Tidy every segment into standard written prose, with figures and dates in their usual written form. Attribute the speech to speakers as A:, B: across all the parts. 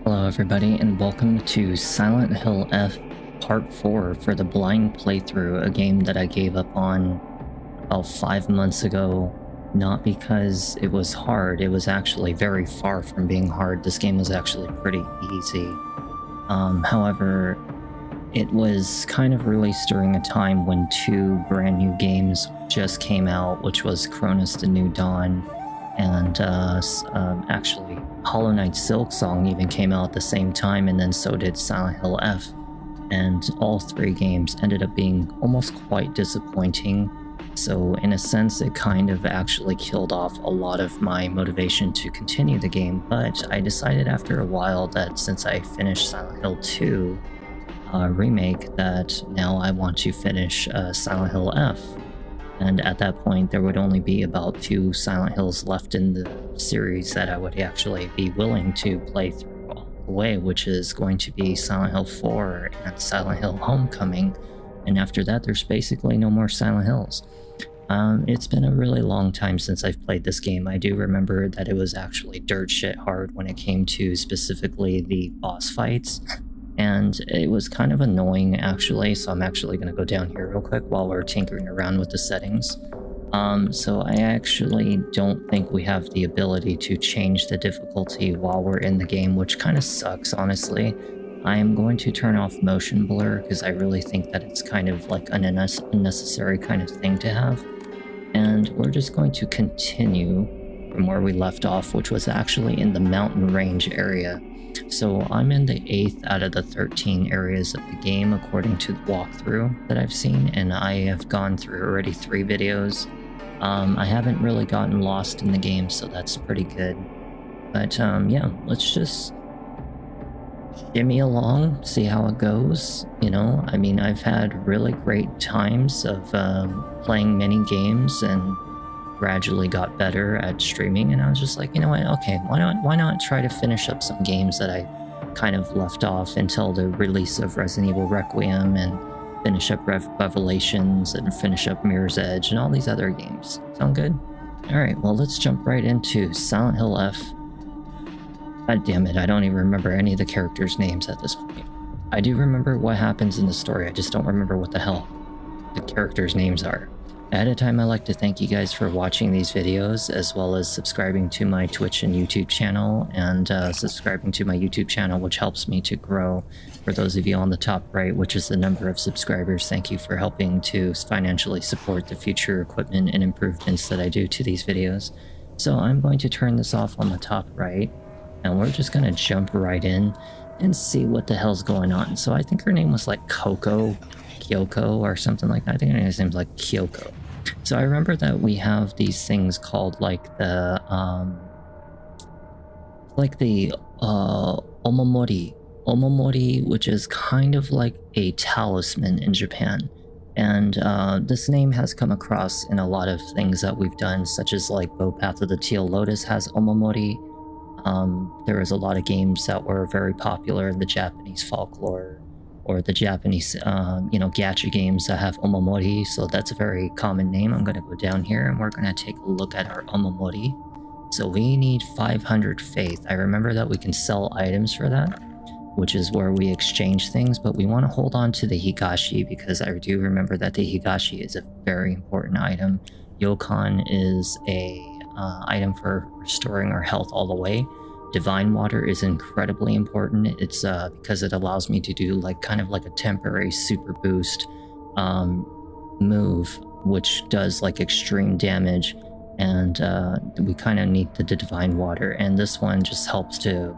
A: Hello everybody and welcome to Silent Hill F Part 4 for the blind playthrough, a game that I gave up on about 5 months ago. Not because it was hard, it was actually very far from being hard. This game was actually pretty easy. However, it was kind of released during a time when two brand new games just came out, which was Chronos: The New Dawn and actually Hollow Knight Silksong even came out at the same time, and then so did Silent Hill F. And all three games ended up being almost quite disappointing. So in a sense, it kind of actually killed off a lot of my motivation to continue the game. But I decided after a while that since I finished Silent Hill 2 remake, that now I want to finish Silent Hill F. And at that point, there would only be about 2 Silent Hills left in the series that I would actually be willing to play through all the way, which is going to be Silent Hill 4 and Silent Hill Homecoming. And after that, there's basically no more Silent Hills. It's been a really long time since I've played this game. I do remember that it was actually dirt shit hard when it came to specifically the boss fights. And it was kind of annoying actually, so I'm actually going to go down here real quick while we're tinkering around with the settings. So I actually don't think we have the ability to change the difficulty while we're in the game, which kind of sucks, honestly. I am going to turn off motion blur because I really think that it's kind of like an unnecessary kind of thing to have. And we're just going to continue from where we left off, which was actually in the mountain range area. So I'm in the 8th out of the 13 areas of the game according to the walkthrough that I've seen, and I have gone through already 3 videos. I haven't really gotten lost in the game, so that's pretty good. But yeah, let's just shimmy along, see how it goes. You know, I mean, I've had really great times of playing many games and gradually got better at streaming, and I was just like, you know what, okay, why not try to finish up some games that I kind of left off until the release of Resident Evil Requiem, and finish up Revelations, and finish up Mirror's Edge, and all these other games. Sound good? Alright, well, let's jump right into Silent Hill F. God damn it, I don't even remember any of the characters' names at this point. I do remember what happens in the story, I just don't remember what the hell the characters' names are. Ahead of time, I'd like to thank you guys for watching these videos, as well as subscribing to my Twitch and YouTube channel, and subscribing to my YouTube channel, which helps me to grow. For those of you on the top right, which is the number of subscribers, thank you for helping to financially support the future equipment and improvements that I do to these videos. So I'm going to turn this off on the top right, and we're just going to jump right in and see what the hell's going on. So I think her name was like Kyoko or something like that. I think her name's like Kyoko. So I remember that we have these things called like the omamori, which is kind of like a talisman in Japan. And this name has come across in a lot of things that we've done, such as like Path of the Teal Lotus has omamori. There was a lot of games that were very popular in the Japanese folklore, or the Japanese, gacha games that have omamori, so that's a very common name. I'm going to go down here and we're going to take a look at our omamori. So we need 500 faith. I remember that we can sell items for that, which is where we exchange things, but we want to hold on to the Higashi because I do remember that the Higashi is a very important item. Yokon is a item for restoring our health all the way. Divine Water is incredibly important. It's because it allows me to do like kind of like a temporary super boost move, which does like extreme damage, and we kind of need the Divine Water, and this one just helps to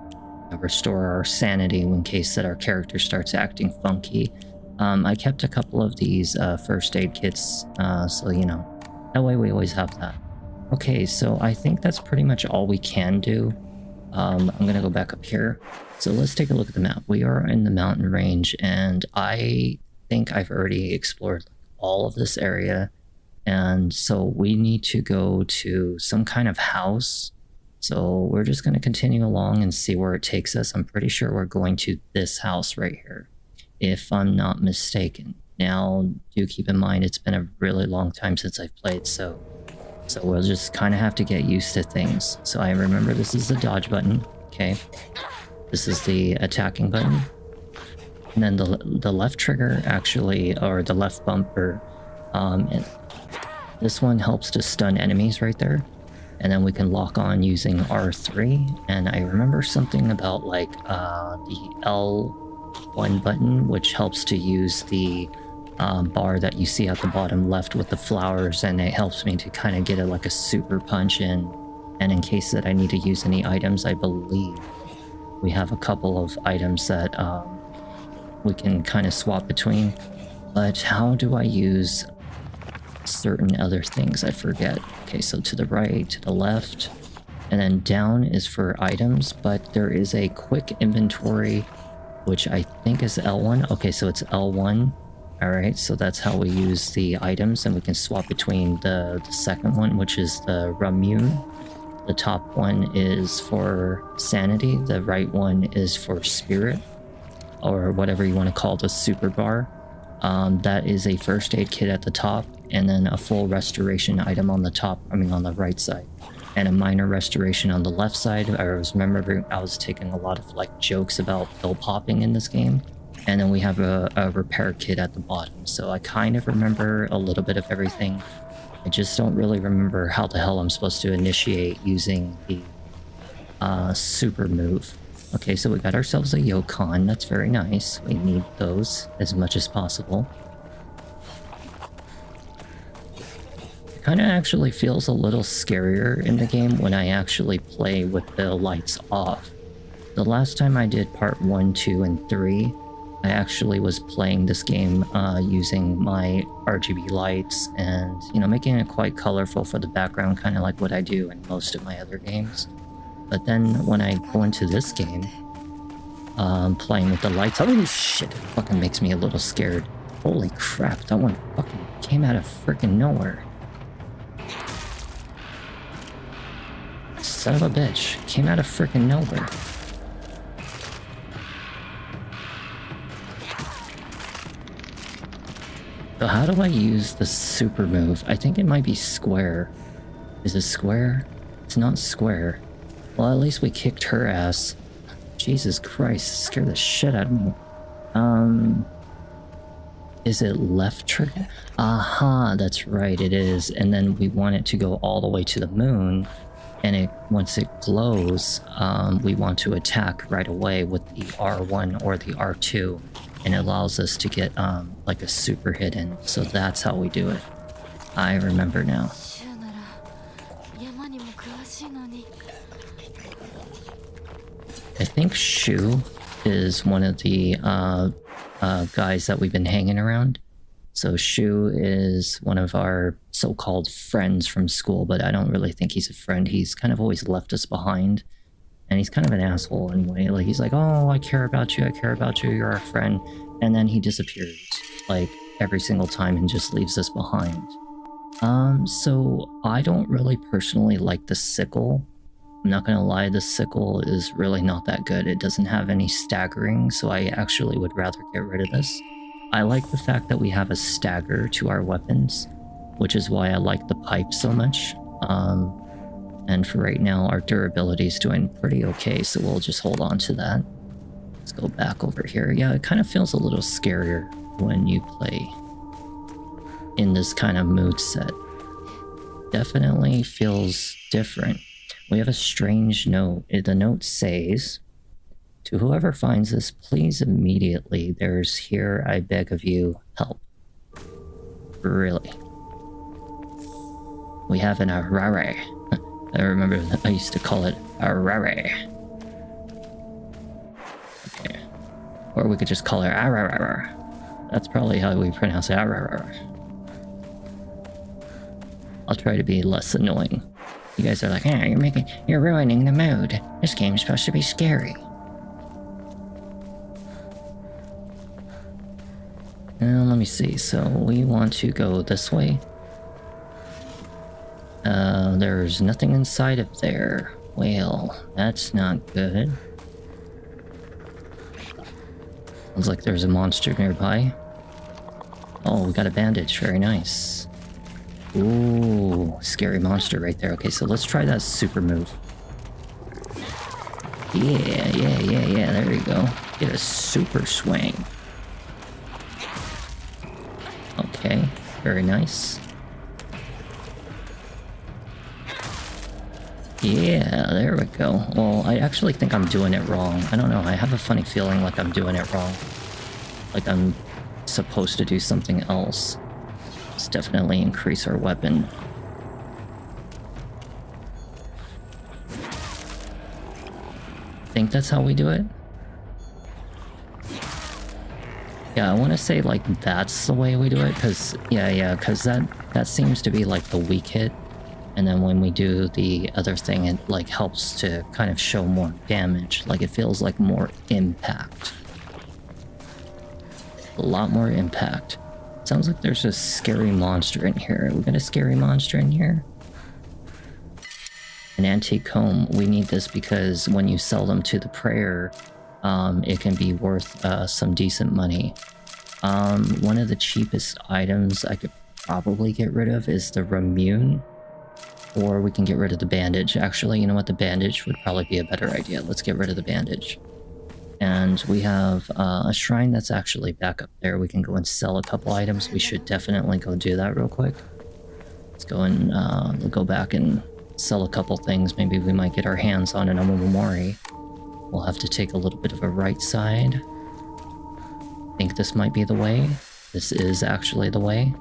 A: restore our sanity in case that our character starts acting funky. I kept a couple of these first aid kits, so you know, that way we always have that. Okay, so I think that's pretty much all we can do. I'm gonna go back up here. So let's take a look at the map. We are in the mountain range, and I think I've already explored all of this area. And so we need to go to some kind of house. So we're just gonna continue along and see where it takes us. I'm pretty sure we're going to this house right here, if I'm not mistaken. Now, do keep in mind, it's been a really long time since I've played, so we'll just kind of have to get used to things. So I remember this is the dodge button, okay? This is the attacking button. And then the left trigger actually, or the left bumper, this one helps to stun enemies right there. And then we can lock on using R3. And I remember something about like the L1 button, which helps to use the bar that you see at the bottom left with the flowers, and it helps me to kind of get like a super punch in. And in case that I need to use any items, I believe we have a couple of items that we can kind of swap between. But how do I use certain other things? I forget. Okay, so to the right, to the left, and then down is for items, but there is a quick inventory, which I think is L1. Okay, so it's L1. All right, so that's how we use the items, and we can swap between the second one, which is the Ramune. The top one is for sanity. The right one is for spirit, or whatever you want to call the super bar. That is a first aid kit at the top, and then a full restoration item on the top, on the right side, and a minor restoration on the left side. I was remembering I was taking a lot of like jokes about pill popping in this game. And then we have a repair kit at the bottom. So I kind of remember a little bit of everything. I just don't really remember how the hell I'm supposed to initiate using the super move. Okay, so we got ourselves a Yokon. That's very nice. We need those as much as possible. It kind of actually feels a little scarier in the game when I actually play with the lights off. The last time I did part 1, 2, and 3, I actually was playing this game using my RGB lights and, making it quite colorful for the background, kind of like what I do in most of my other games. But then when I go into this game, playing with the lights, holy shit, it fucking makes me a little scared. Holy crap, that one fucking came out of freaking nowhere. Son of a bitch, came out of freaking nowhere. So how do I use the super move? I think it might be square. Is it square? It's not square. Well, at least we kicked her ass. Jesus Christ, scared the shit out of me. Is it left trigger? Aha, that's right, it is. And then we want it to go all the way to the moon. And once it glows, we want to attack right away with the R1 or the R2. And it allows us to get like a super hit in. So that's how we do it. I remember now. I think Shu is one of the guys that we've been hanging around. So Shu is one of our so-called friends from school, but I don't really think he's a friend. He's kind of always left us behind. And he's kind of an asshole anyway. Like, he's like, oh, I care about you, you're our friend. And then he disappears, like, every single time and just leaves us behind. So I don't really personally like the sickle. I'm not gonna lie, the sickle is really not that good. It doesn't have any staggering, so I actually would rather get rid of this. I like the fact that we have a stagger to our weapons, which is why I like the pipe so much. And for right now, our durability is doing pretty okay, so we'll just hold on to that. Let's go back over here. Yeah, it kind of feels a little scarier when you play in this kind of mood set. Definitely feels different. We have a strange note. The note says, to whoever finds this, please immediately, there's here, I beg of you, help. Really? We have an arare. I remember I used to call it arare. Okay. Or we could just call it arare. That's probably how we pronounce it, arare. I'll try to be less annoying. You guys are like, you're ruining the mood. This game's supposed to be scary. Now, let me see. So we want to go this way. There's nothing inside of there. Well, that's not good. Looks like there's a monster nearby. Oh, we got a bandage. Very nice. Ooh, scary monster right there. Okay, so let's try that super move. Yeah, there you go. Get a super swing. Okay, very nice. Yeah, there we go. Well, I actually think I'm doing it wrong. I don't know, I have a funny feeling like I'm doing it wrong. Like I'm supposed to do something else. Let's definitely increase our weapon. Think that's how we do it? Yeah, I want to say like that's the way we do it, because because that seems to be like the weak hit, and then when we do the other thing, it like helps to kind of show more damage. Like it feels like more impact, a lot more impact. Sounds like there's a scary monster in here. We got a scary monster in here. An antique comb. We need this because when you sell them to the prayer, it can be worth some decent money. One of the cheapest items I could probably get rid of is the Ramune, or we can get rid of the bandage. Actually, you know what? The bandage would probably be a better idea. Let's get rid of the bandage. And we have a shrine that's actually back up there. We can go and sell a couple items. We should definitely go do that real quick. Let's go and we'll go back and sell a couple things. Maybe we might get our hands on an Omamori. We'll have to take a little bit of a right side. I think this might be the way. This is actually the way.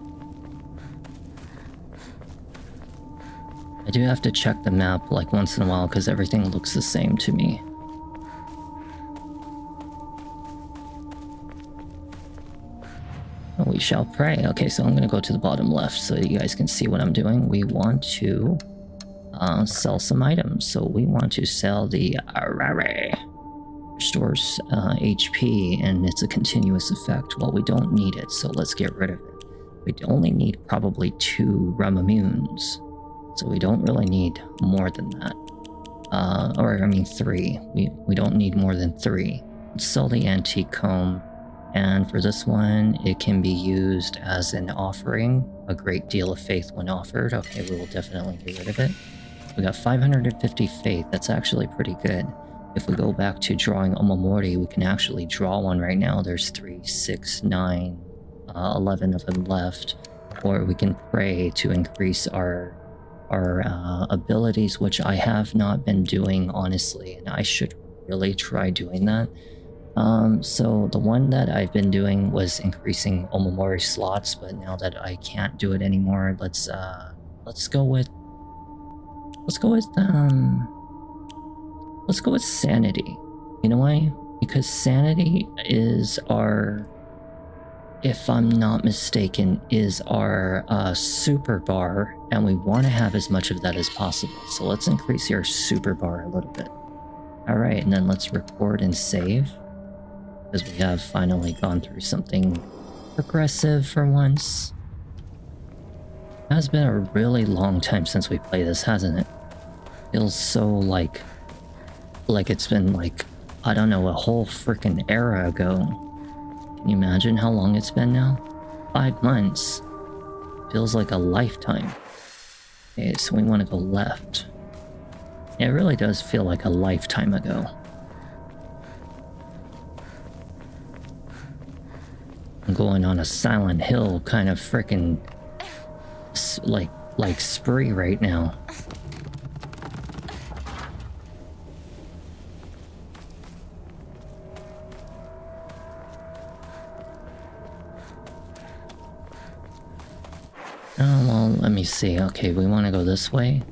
A: I do have to check the map like once in a while because everything looks the same to me. We shall pray. Okay, so I'm gonna go to the bottom left so you guys can see what I'm doing. We want to sell some items. So we want to sell the Arare. Restores HP, and it's a continuous effect. Well, we don't need it, so let's get rid of it. We only need probably 2 Ramamunes, so we don't really need more than that. Or I mean 3. We don't need more than 3. Let's sell the antique comb, and for this one, it can be used as an offering. A great deal of faith when offered. Okay, we will definitely get rid of it. We got 550 faith. That's actually pretty good. If we go back to drawing Omamori, we can actually draw one right now. There's 3, 6, 9, 11 of them left. Or we can pray to increase our abilities, which I have not been doing, honestly, and I should really try doing that. So the one that I've been doing was increasing Omamori slots, but now that I can't do it anymore, let's go with sanity. You know why? Because sanity is our, if I'm not mistaken, is our super bar, and we want to have as much of that as possible. So let's increase your super bar a little bit. All right, and then let's record and save, because we have finally gone through something progressive for once. It has been a really long time since we played this, hasn't it? Feels so like it's been like, I don't know, a whole freaking era ago. Can you imagine how long it's been now? 5 months. Feels like a lifetime. Okay, so we want to go left. Yeah, it really does feel like a lifetime ago. I'm going on a Silent Hill kind of freaking like spree right now. Oh, well, let me see. Okay, we want to go this way.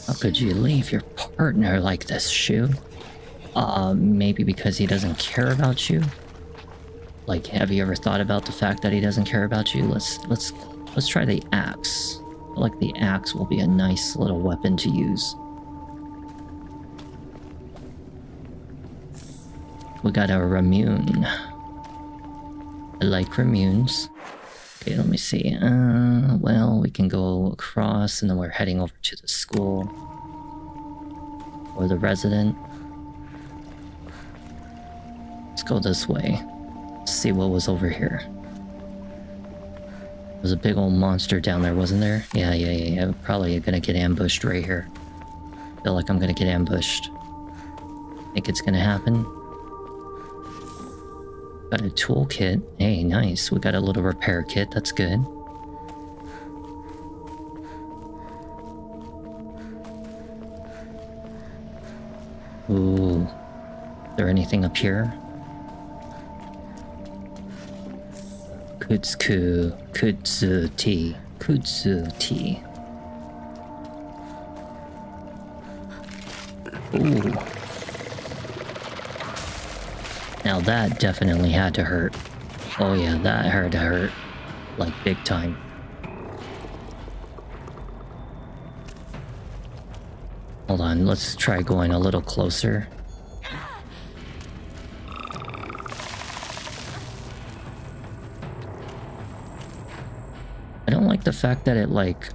A: How could you leave your partner like this, Shu? Maybe because he doesn't care about you? Like, have you ever thought about the fact that he doesn't care about you? Let's try the axe. I feel like the axe will be a nice little weapon to use. We got a Ramune. I like Ramunes. Okay, let me see. Well, we can go across, and then we're heading over to the school. Or the resident. Let's go this way. See what was over here. There's a big old monster down there, wasn't there? Yeah. I'm probably gonna get ambushed right here. Feel like I'm gonna get ambushed. Think it's gonna happen? Got a toolkit. Hey, nice. We got a little repair kit. That's good. Ooh. Is there anything up here? Kutsu tea. Ooh. Now that definitely had to hurt. Oh yeah, that had to hurt. Like big time. Hold on, let's try going a little closer. I don't like the fact that it like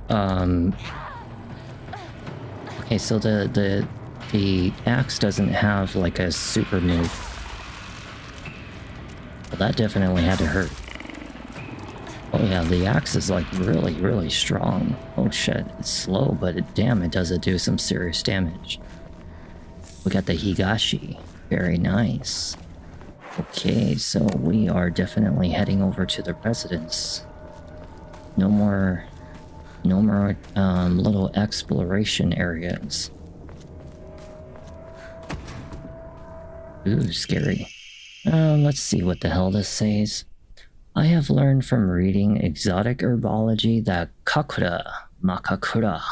A: okay, so the axe doesn't have like a super move. Well, that definitely had to hurt. Oh yeah, the axe is like really strong. Oh shit, it's slow, but damn, it does do some serious damage. We got the Higashi. Very nice. Okay, so we are definitely heading over to the residence. No more little exploration areas. Ooh, scary. Let's see what the hell this says. I have learned from reading exotic herbology that makakura,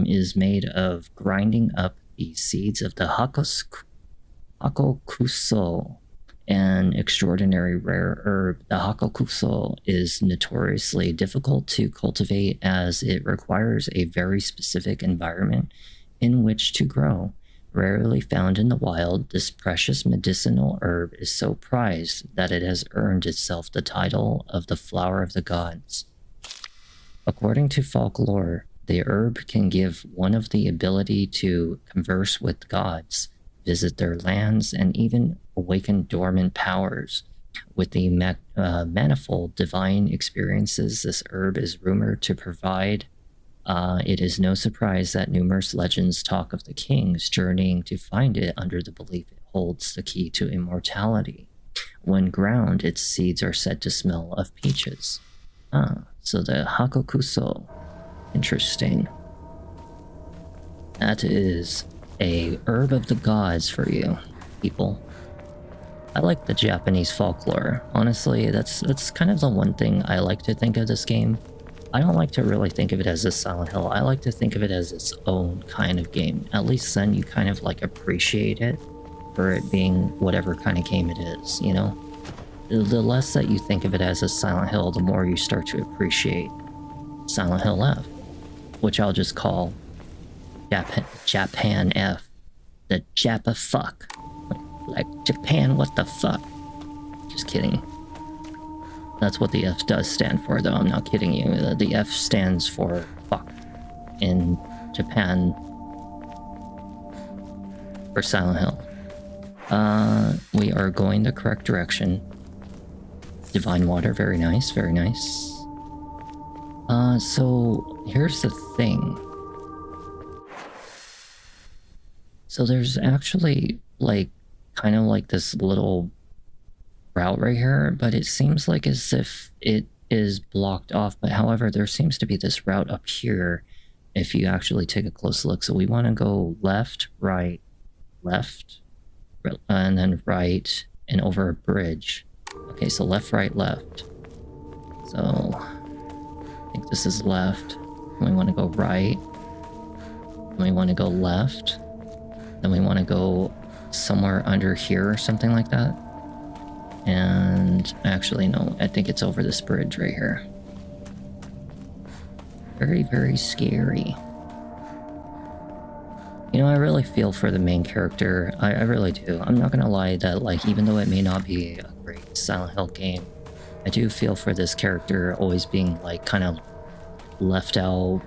A: is made of grinding up the seeds of the hakokuso, an extraordinary rare herb. The hakokuso is notoriously difficult to cultivate as it requires a very specific environment in which to grow. Rarely found in the wild, this precious medicinal herb is so prized that it has earned itself the title of the flower of the gods. According to folklore, the herb can give one of the ability to converse with gods, visit their lands, and even awaken dormant powers. With the manifold divine experiences this herb is rumored to provide, it is no surprise that numerous legends talk of the kings journeying to find it under the belief it holds the key to immortality. When ground, its seeds are said to smell of peaches. So the hakokuso. Interesting. That is a herb of the gods for you, people. I like the Japanese folklore. Honestly, that's kind of the one thing I like to think of this game. I don't like to really think of it as a Silent Hill. I like to think of it as its own kind of game. At least then you kind of like appreciate it for it being whatever kind of game it is, you know? The less that you think of it as a Silent Hill, the more you start to appreciate Silent Hill F, which I'll just call Japan F. The Japa fuck. Like Japan, what the fuck? Just kidding. That's what the F does stand for, though. I'm not kidding you. The F stands for fuck in Japan for Silent Hill. We are going the correct direction. Divine water, very nice, very nice. So here's the thing. So there's actually like kind of like this little route right here, but it seems like as if it is blocked off. But however, there seems to be this route up here if you actually take a close look. So we want to go left, right, left, and then right, and over a bridge. Okay, so left, right, left. So I think this is left. We want to go right. And we want to go left. Then we want to go somewhere under here or something like that. And actually, no, I think it's over this bridge right here. Very, very scary. You know, I really feel for the main character. I really do. I'm not gonna lie that, like, even though it may not be a great Silent Hill game, I do feel for this character always being, like, kind of left out,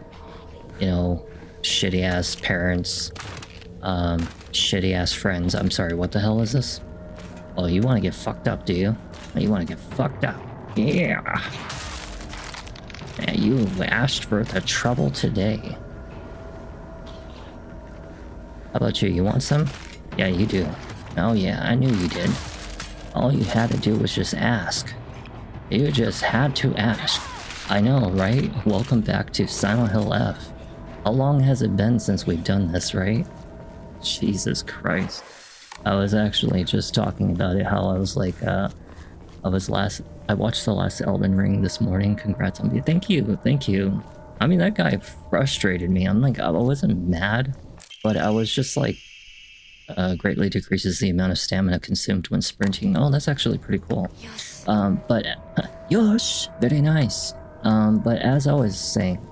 A: you know, shitty-ass parents, shitty-ass friends. I'm sorry, what the hell is this? Oh, you want to get fucked up, do you? Oh, you want to get fucked up? Yeah. Yeah, you asked for the trouble today. How about you? You want some? Yeah, you do. Oh yeah, I knew you did. All you had to do was just ask. You just had to ask. I know, right? Welcome back to Silent Hill F. How long has it been since we've done this, right? Jesus Christ. I was actually just talking about it, how I was like, I watched the last Elden Ring this morning. Congrats on me. Thank you, thank you. I mean, that guy frustrated me. I'm like, I wasn't mad, but I was just like, greatly decreases the amount of stamina consumed when sprinting. Oh, that's actually pretty cool. But yosh, very nice. But as I was saying,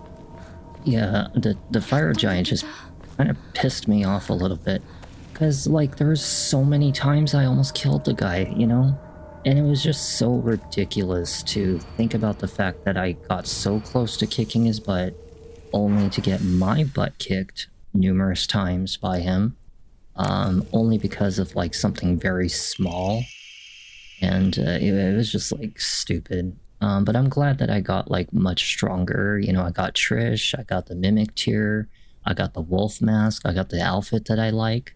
A: yeah, the fire giant just kind of pissed me off a little bit, because like there was so many times I almost killed the guy, you know, and it was just so ridiculous to think about the fact that I got so close to kicking his butt, only to get my butt kicked numerous times by him. Only because of like something very small, and it was just like stupid. But I'm glad that I got like much stronger. You know, I got Trish, I got the Mimic tier, I got the Wolf mask, I got the outfit that I like.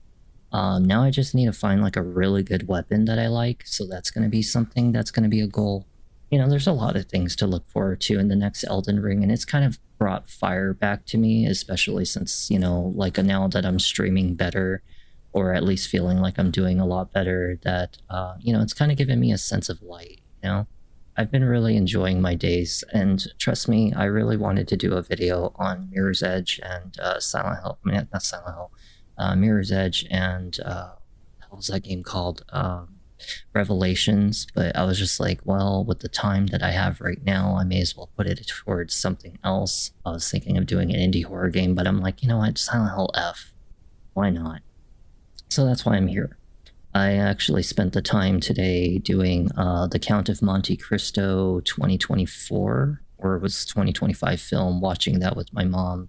A: Now I just need to find like a really good weapon that I like, so that's going to be something that's going to be a goal. You know, there's a lot of things to look forward to in the next Elden Ring, and it's kind of brought fire back to me, especially since, you know, like now that I'm streaming better, or at least feeling like I'm doing a lot better, that, you know, it's kind of given me a sense of light, you know? I've been really enjoying my days, and trust me, I really wanted to do a video on Mirror's Edge and Silent Hill. I mean, not Silent Hill. Mirror's Edge and, what was that game called? Revelations, but I was just like, well, with the time that I have right now, I may as well put it towards something else. I was thinking of doing an indie horror game, but I'm like, you know what, Silent Hill F, why not? So that's why I'm here. I actually spent the time today doing the Count of Monte Cristo 2024, or it was 2025 film, watching that with my mom.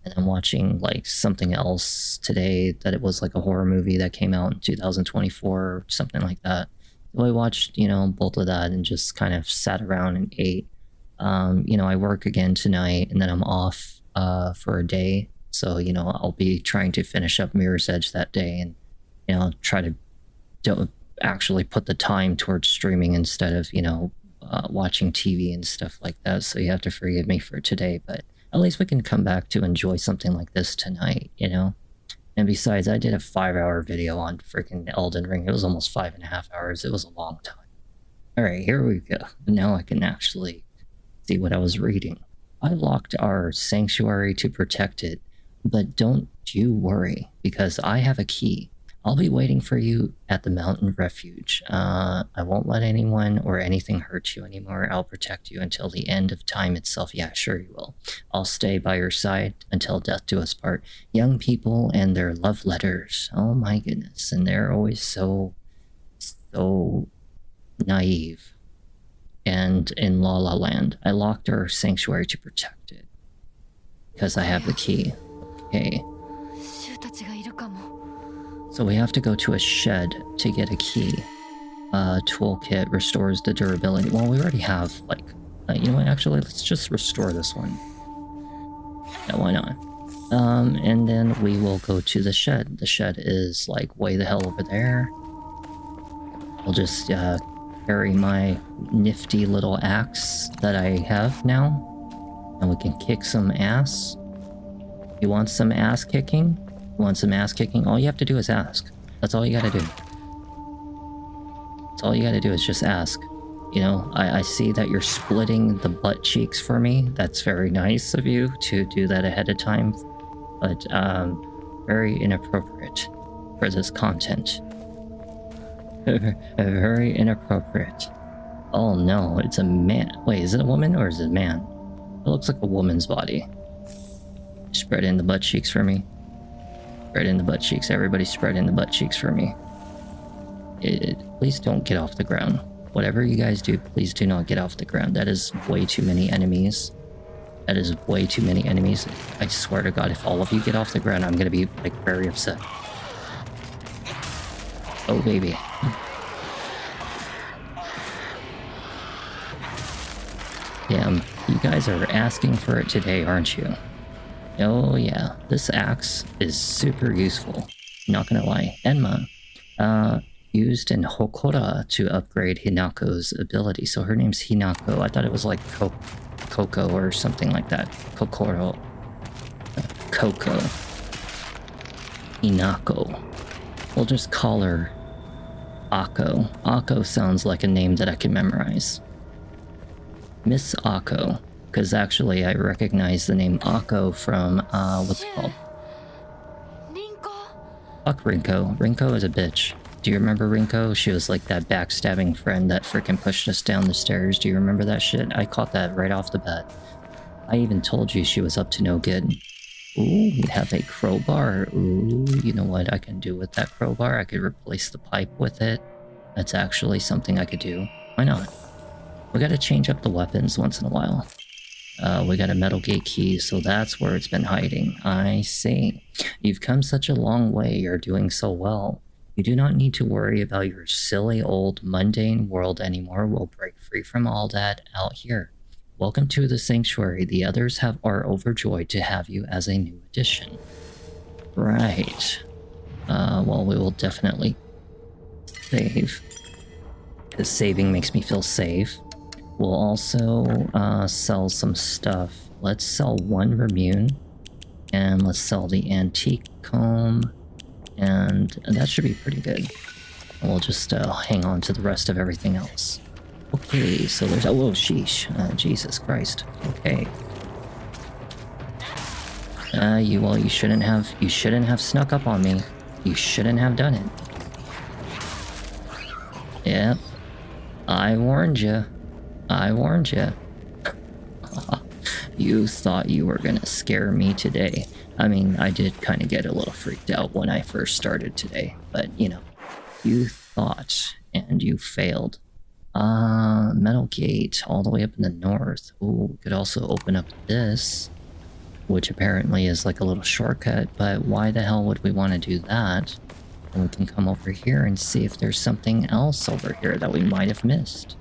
A: And then watching like something else today, that it was like a horror movie that came out in 2024 or something like that. So I watched, you know, both of that and just kind of sat around and ate. You know, I work again tonight, and then I'm off for a day. So, you know, I'll be trying to finish up Mirror's Edge that day, and, you know, try to actually put the time towards streaming instead of, you know, watching TV and stuff like that. So you have to forgive me for today, but at least we can come back to enjoy something like this tonight, you know? And besides, I did a 5-hour video on freaking Elden Ring. It was almost 5.5 hours. It was a long time. All right, here we go. Now I can actually see what I was reading. I locked our sanctuary to protect it, but don't you worry, because I have a key. I'll be waiting for you at the mountain refuge. I won't let anyone or anything hurt you anymore. I'll protect you until the end of time itself. Yeah, sure you will. I'll stay by your side until death do us part. Young people and their love letters. Oh my goodness. And they're always so naive. And in La La Land, I locked our sanctuary to protect it, because I have the key. Okay. So we have to go to a shed to get a key. Toolkit restores the durability. Well, we already have, like, you know what, actually, let's just restore this one. Yeah, why not? And then we will go to the shed. The shed is, like, way the hell over there. I'll just, carry my nifty little axe that I have now, and we can kick some ass. You want some ass kicking? Want some ass kicking? All you have to do is ask. That's all you gotta do. That's all you gotta do is just ask. You know, I see that you're splitting the butt cheeks for me. That's very nice of you to do that ahead of time. But, very inappropriate for this content. Very inappropriate. Oh no, it's a man. Wait, is it a woman or is it a man? It looks like a woman's body. Spread in the butt cheeks for me. Spread in the butt cheeks. Everybody spread in the butt cheeks for me. Please don't get off the ground. Whatever you guys do, please do not get off the ground. That is way too many enemies. That is way too many enemies. I swear to God, if all of you get off the ground, I'm gonna be, like, very upset. Oh, baby. Damn, you guys are asking for it today, aren't you? Oh yeah, this axe is super useful. Not gonna lie. Enma, used in Hokora to upgrade Hinako's ability. So her name's Hinako. I thought it was like Coco or something like that. Kokoro. Coco. Hinako. We'll just call her Akko. Akko sounds like a name that I can memorize. Miss Akko. Because actually I recognize the name Akko from, what's it called? Fuck Rinko. Rinko is a bitch. Do you remember Rinko? She was like that backstabbing friend that freaking pushed us down the stairs. Do you remember that shit? I caught that right off the bat. I even told you she was up to no good. Ooh, we have a crowbar. Ooh, you know what I can do with that crowbar? I could replace the pipe with it. That's actually something I could do. Why not? We gotta change up the weapons once in a while. We got a metal gate key, so that's where it's been hiding. I see. You've come such a long way. You're doing so well. You do not need to worry about your silly old mundane world anymore. We'll break free from all that out here. Welcome to the sanctuary. The others are overjoyed to have you as a new addition. Right. Well, we will definitely save. Because saving makes me feel safe. We'll also sell some stuff. Let's sell one Remune. And let's sell the antique comb. And that should be pretty good. And we'll just hang on to the rest of everything else. Okay, so there's... Oh, sheesh. Jesus Christ. Okay. You shouldn't have snuck up on me. You shouldn't have done it. Yep. I warned you. I warned you. You thought you were gonna scare me today. I mean, I did kind of get a little freaked out when I first started today, but you know, you thought and you failed. Metal gate all the way up in the north. Ooh, we could also open up this, which apparently is like a little shortcut, but why the hell would we want to do that? And we can come over here and see if there's something else over here that we might have missed.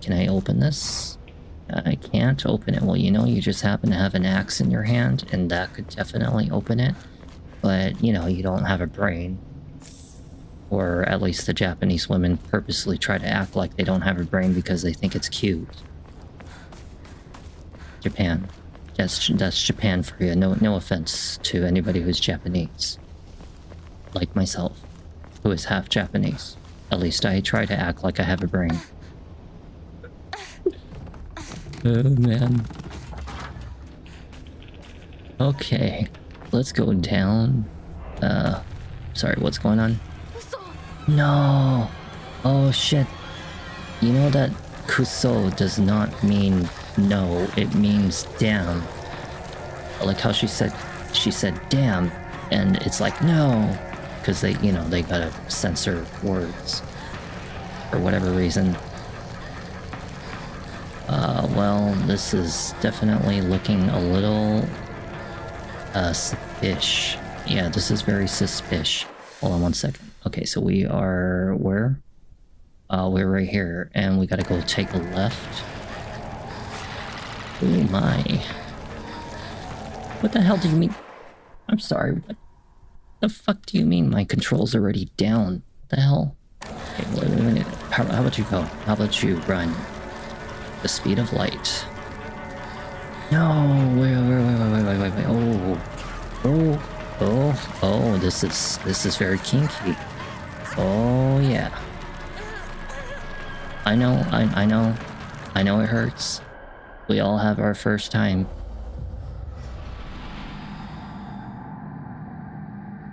A: Can I open this? I can't open it. Well, you know, you just happen to have an axe in your hand, and that could definitely open it. But, you know, you don't have a brain. Or at least the Japanese women purposely try to act like they don't have a brain because they think it's cute. Japan. That's Japan for you. No offense to anybody who's Japanese. Like myself, who is half Japanese. At least I try to act like I have a brain. Oh man. Okay, let's go down. Sorry, what's going on? No! Oh shit. You know that kuso does not mean no, it means damn. I like how she said damn, and it's like no, because they gotta censor words for whatever reason. Well, this is definitely looking a little suspicious. Yeah, this is very suspicious. Hold on one second. Okay, so we are where? We're right here, and we gotta go take a left. Oh my. What the hell do you mean? I'm sorry, what the fuck do you mean my control's already down? What the hell? Okay, wait. How about you go? How about you run? The speed of light. No, wait. Oh, this is very kinky. Oh yeah. I know it hurts. We all have our first time.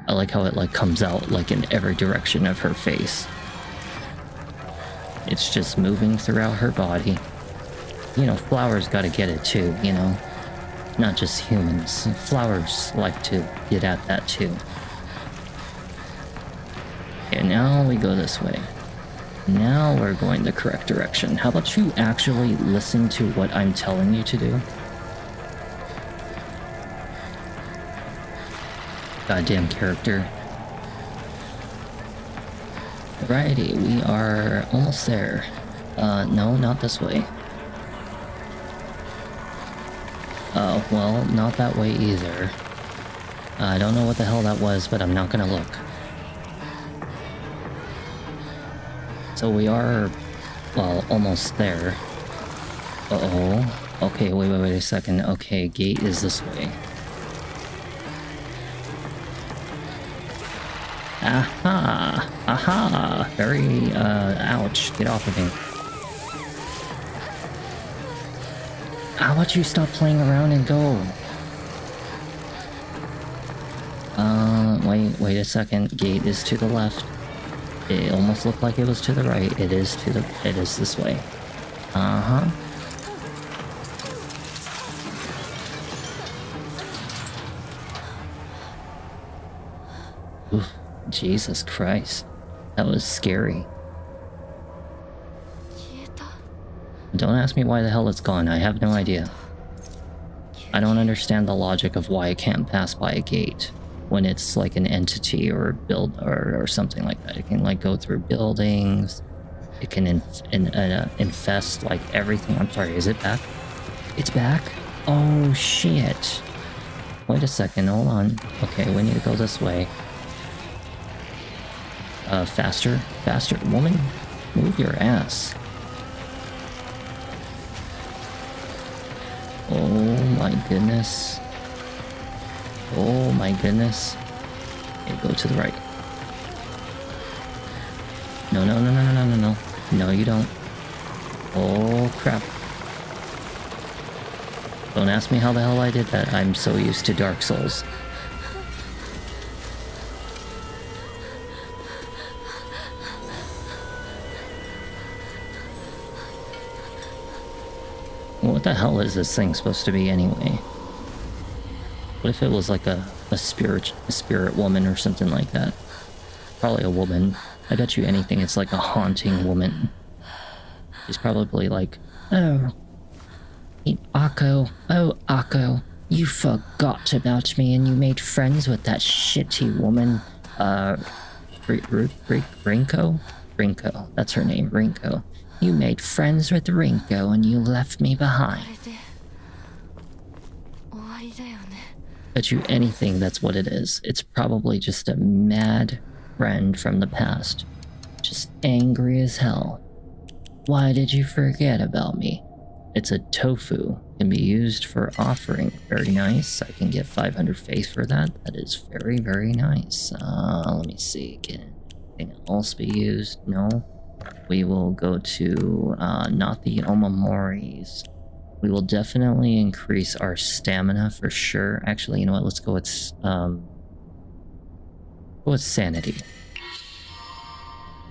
A: I like how it like comes out like in every direction of her face. It's just moving throughout her body. You know, flowers gotta get it too, you know? Not just humans. Flowers like to get at that too. Okay, now we go this way. Now we're going the correct direction. How about you actually listen to what I'm telling you to do? Goddamn character. Alrighty, we are almost there. No, not this way. Oh, well, not that way either. I don't know what the hell that was, but I'm not gonna look. So we are, well, almost there. Uh-oh. Okay, wait a second. Okay, gate is this way. Aha! Aha! Very, ouch. Get off of me. How about you stop playing around and go? Wait a second. Gate is to the left. It almost looked like it was to the right. It is this way. Uh-huh. Oof, Jesus Christ. That was scary. Don't ask me why the hell it's gone. I have no idea. I don't understand the logic of why it can't pass by a gate when it's like an entity or build or something like that. It can like go through buildings. It can infest like everything. I'm sorry, is it back? It's back? Oh shit. Wait a second, hold on. Okay, we need to go this way. Faster. Woman, move your ass. Oh my goodness. Oh my goodness. Okay, go to the right. No. No, you don't. Oh crap. Don't ask me how the hell I did that. I'm so used to Dark Souls. What the hell is this thing supposed to be anyway? What if it was like a spirit woman or something like that? Probably a woman. I bet you anything it's like a haunting woman. She's probably like, oh, Akko, you forgot about me and you made friends with that shitty woman, Rinko, that's her name, Rinko. You made friends with Rinko and you left me behind. Bet you anything that's what it is. It's probably just a mad friend from the past. Just angry as hell. Why did you forget about me? It's a tofu. Can be used for offering. Very nice. I can get 500 faith for that. That is very, very nice. Let me see. Can anything else be used? No. We will go to not the Omamoris. We will definitely increase our stamina for sure. Actually, you know what? Let's go with sanity.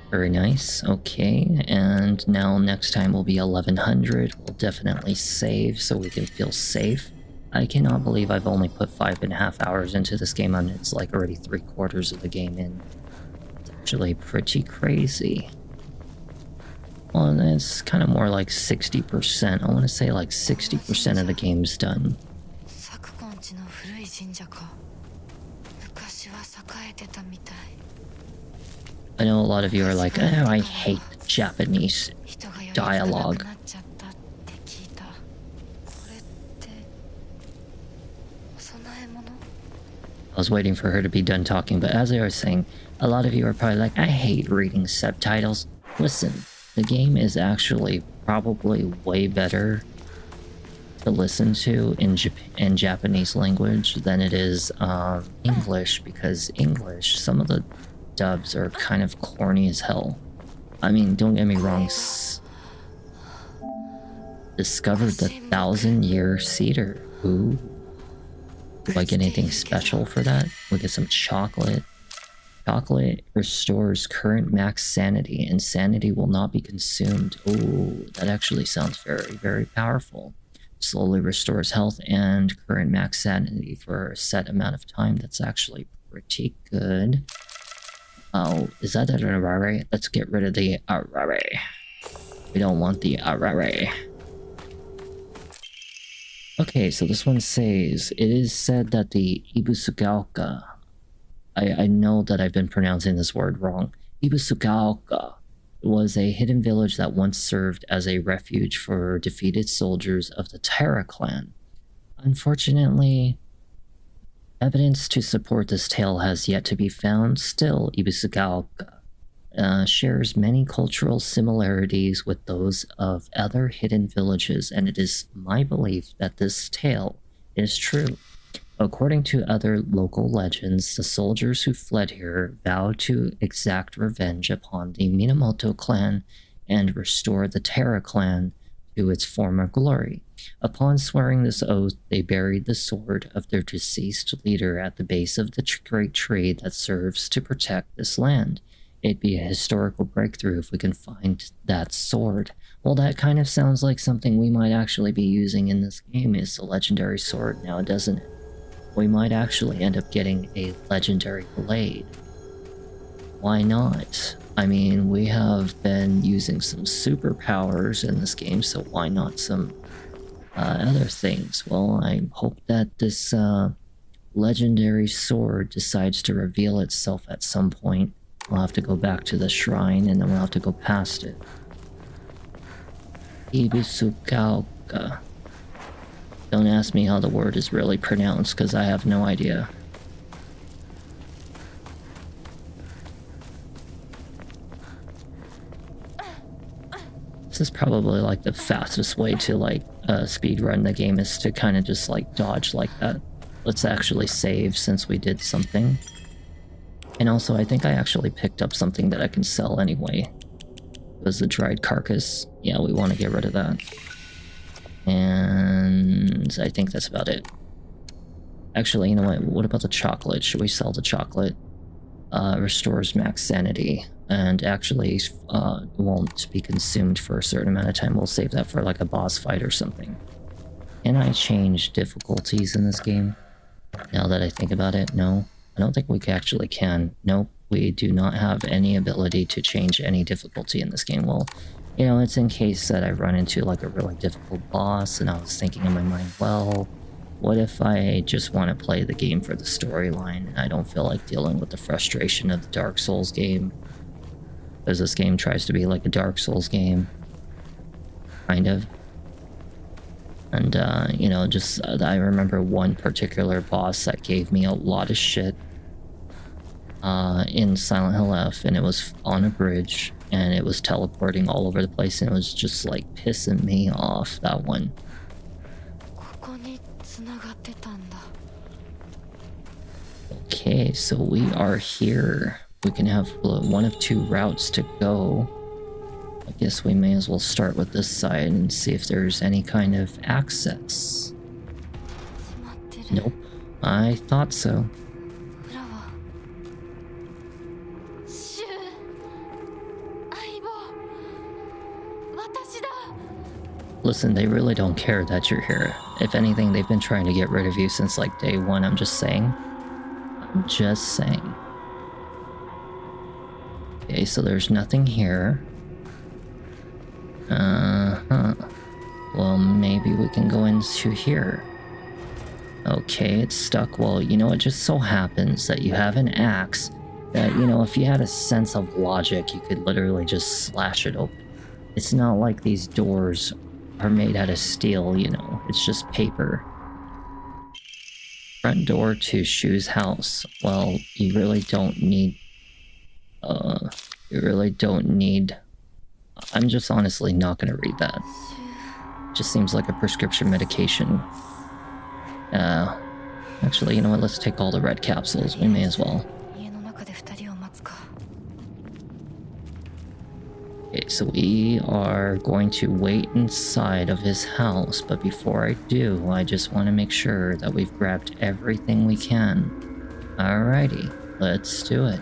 A: Very nice. Okay, and now next time will be 1100. We'll definitely save so we can feel safe. I cannot believe I've only put 5.5 hours into this game and it's like already 3/4 of the game in. It's actually pretty crazy. Well, it's kind of more like 60%. I want to say like 60% of the game's done. I know a lot of you are like, oh, I hate Japanese dialogue. I was waiting for her to be done talking, but as I was saying, a lot of you are probably like, I hate reading subtitles. Listen, the game is actually probably way better to listen to in Japanese language than it is English, because English, some of the dubs are kind of corny as hell. I mean, don't get me wrong. Discovered the 1,000-year cedar. Ooh. Do I get anything special for that? We get some chocolate. Chocolate restores current max sanity, and sanity will not be consumed. Ooh, that actually sounds very, very powerful. Slowly restores health and current max sanity for a set amount of time. That's actually pretty good. Oh, is that an Arare? Let's get rid of the Arare. We don't want the Arare. Okay, so this one says, it is said that the Ibusugaoka, I know that I've been pronouncing this word wrong, Ibusugaoka was a hidden village that once served as a refuge for defeated soldiers of the Terra clan. Unfortunately, evidence to support this tale has yet to be found. Still, Ibisugaoka shares many cultural similarities with those of other hidden villages, and it is my belief that this tale is true. According to other local legends, the soldiers who fled here vowed to exact revenge upon the Minamoto clan and restore the Terra clan to its former glory. Upon swearing this oath, they buried the sword of their deceased leader at the base of the great tree that serves to protect this land. It'd be a historical breakthrough if we can find that sword. Well, that kind of sounds like something we might actually be using in this game, is the legendary sword now, doesn't it? We might actually end up getting a legendary blade. Why not? I mean, we have been using some superpowers in this game, so why not some other things? Well, I hope that this legendary sword decides to reveal itself at some point. We'll have to go back to the shrine and then we'll have to go past it. Ibisugaoka. Don't ask me how the word is really pronounced, because I have no idea. This is probably like the fastest way to like speed run the game, is to kind of just like dodge like that. Let's actually save since we did something. And also, I think I actually picked up something that I can sell anyway. It was the dried carcass. Yeah, we want to get rid of that. And I think that's about it. Actually, you know what about the chocolate? Should we sell the chocolate? Restores max sanity, and actually won't be consumed for a certain amount of time. We'll save that for like a boss fight or something. Can I change difficulties in this game? Now that I think about it, no. I don't think we actually can. Nope, we do not have any ability to change any difficulty in this game. Well, you know, it's in case that I run into like a really difficult boss, and I was thinking in my mind, well, what if I just want to play the game for the storyline and I don't feel like dealing with the frustration of the Dark Souls game? Because this game tries to be like a Dark Souls game. Kind of. And, you know, just, I remember one particular boss that gave me a lot of shit in Silent Hill F, and it was on a bridge, and it was teleporting all over the place, and it was just like pissing me off, that one. Okay, so we are here. We can have one of two routes to go. I guess we may as well start with this side and see if there's any kind of access. Nope, I thought so. Listen, they really don't care that you're here. If anything, they've been trying to get rid of you since like day one, I'm just saying. I'm just saying. Okay, so there's nothing here. Well, maybe we can go into here. Okay, it's stuck. Well, you know, it just so happens that you have an axe that, you know, if you had a sense of logic, you could literally just slash it open. It's not like these doors are made out of steel, you know, it's just paper. Front door to Shu's house. Well, you really don't need, I'm just honestly not gonna read that. Just seems like a prescription medication. Actually, you know what, let's take all the red capsules, we may as well. Okay, so we are going to wait inside of his house, but before I do, I just want to make sure that we've grabbed everything we can. Alrighty, let's do it.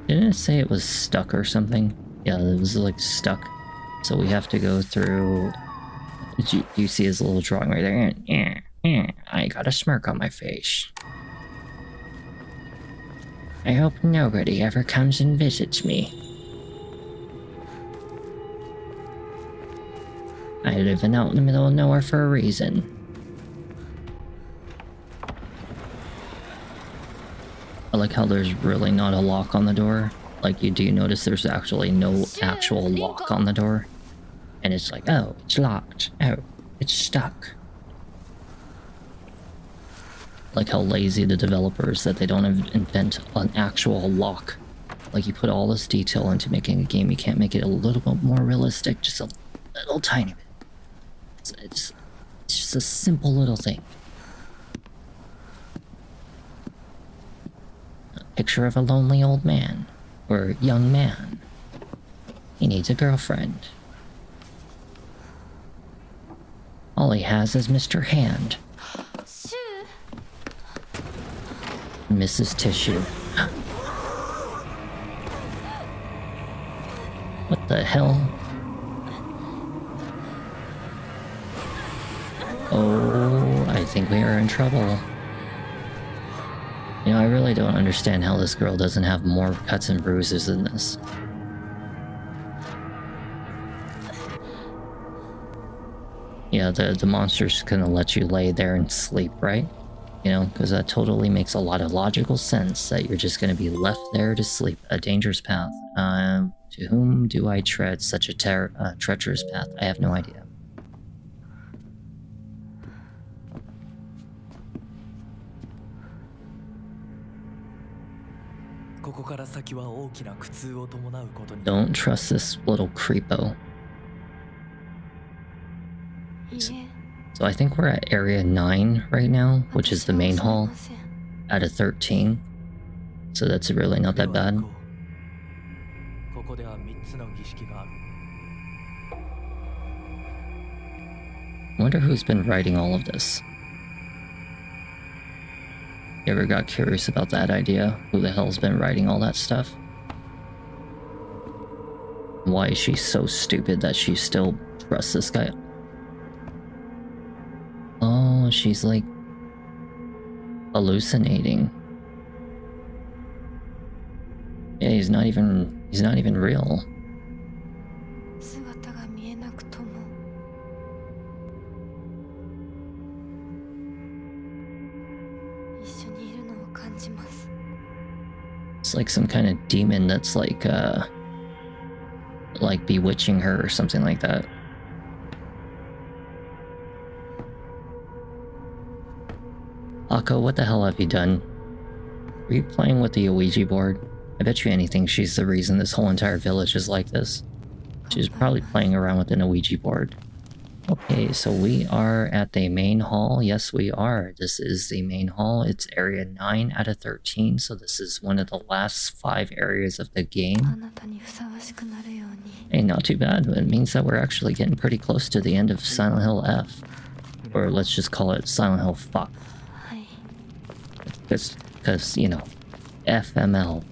A: Didn't it say it was stuck or something? Yeah, it was like stuck. So we have to go through... Do you see his little drawing right there? I got a smirk on my face. I hope nobody ever comes and visits me. I live out in the middle of nowhere for a reason. I like how there's really not a lock on the door. Like, you do notice there's actually no actual lock on the door. And it's like, oh, it's locked. Oh, it's stuck. Like how lazy the developers that they don't invent an actual lock. Like you put all this detail into making a game, you can't make it a little bit more realistic, just a little tiny bit. It's just a simple little thing. A picture of a lonely old man, or young man. He needs a girlfriend. All he has is Mr. Hand. Mrs. Tissue. What the hell? Oh, I think we are in trouble. You know, I really don't understand how this girl doesn't have more cuts and bruises than this. Yeah, the monster's gonna let you lay there and sleep, right? You know, because that totally makes a lot of logical sense that you're just gonna be left there to sleep. A dangerous path. To whom do I tread such a treacherous path? I have no idea. Don't trust this little creepo. So I think we're at area 9 right now, which is the main hall, out of 13. So that's really not that bad. I wonder who's been writing all of this. You ever got curious about that idea? Who the hell's been writing all that stuff? Why is she so stupid that she still trusts this guy? Oh, she's like hallucinating. Yeah, he's not even real. It's like some kind of demon that's like bewitching her or something like that. Akko, what the hell have you done? Are you playing with the Ouija board? I bet you anything she's the reason this whole entire village is like this. She's probably playing around with an Ouija board. Okay, so we are at the main hall. Yes, we are. This is the main hall. It's area 9 out of 13, so this is one of the last 5 areas of the game. Hey, not too bad. It means that we're actually getting pretty close to the end of Silent Hill F. Or let's just call it Silent Hill Fuck. Because, you know, FML.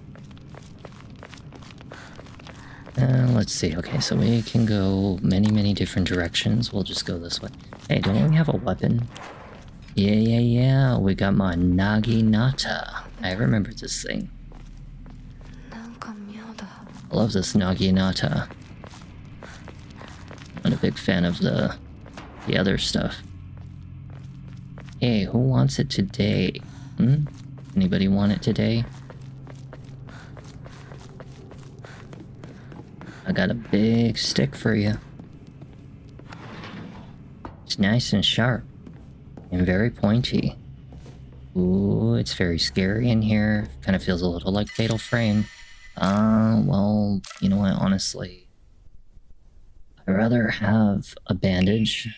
A: Let's see. Okay, so we can go many different directions. We'll just go this way. Hey, don't we have a weapon? Yeah. We got my Naginata. I remember this thing. I love this Naginata. I'm not a big fan of the other stuff. Hey, who wants it today? Anybody want it today? I got a big stick for you. It's nice and sharp. And very pointy. Ooh, it's very scary in here. Kind of feels a little like Fatal Frame. Well, you know what, honestly. I'd rather have a bandage.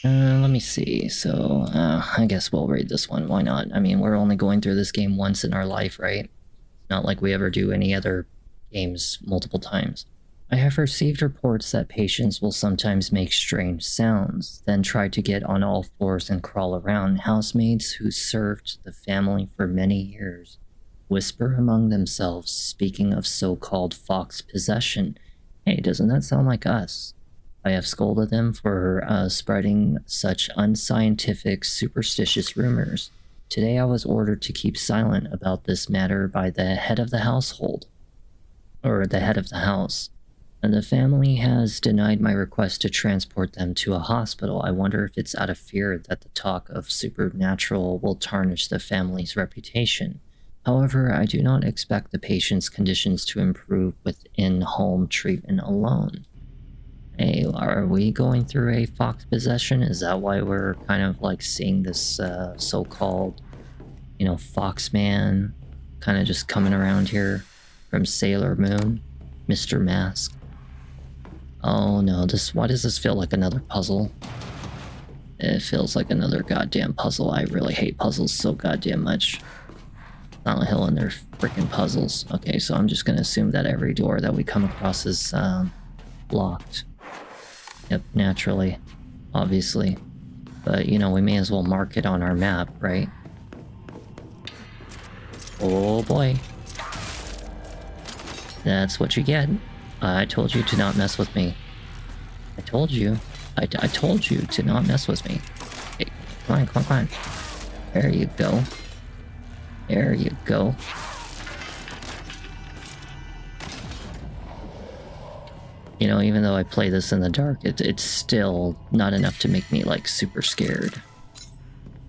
A: Let me see. So, I guess we'll raid this one. Why not? I mean, we're only going through this game once in our life, right? Not like we ever do any other games multiple times. I have received reports that patients will sometimes make strange sounds, then try to get on all fours and crawl around. Housemaids who served the family for many years whisper among themselves, speaking of so-called fox possession. Hey, doesn't that sound like us? I have scolded them for spreading such unscientific, superstitious rumors. Today I was ordered to keep silent about this matter by the head of the household, or the head of the house, and the family has denied my request to transport them to a hospital. I wonder if it's out of fear that the talk of supernatural will tarnish the family's reputation. However, I do not expect the patient's conditions to improve with in-home treatment alone. Hey, are we going through a fox possession? Is that why we're kind of like seeing this so-called, you know, fox man kind of just coming around here from Sailor Moon, Mr. Mask? Oh no, why does this feel like another puzzle? It feels like another goddamn puzzle. I really hate puzzles so goddamn much. Silent Hill and their freaking puzzles. Okay, so I'm just gonna assume that every door that we come across is locked. Yep, naturally, obviously. But, you know, we may as well mark it on our map, right? Oh boy. That's what you get. I told you to not mess with me. I told you. I told you to not mess with me. Hey, come on, come on, come on. There you go. There you go. You know, even though I play this in the dark, it's still not enough to make me, like, super scared.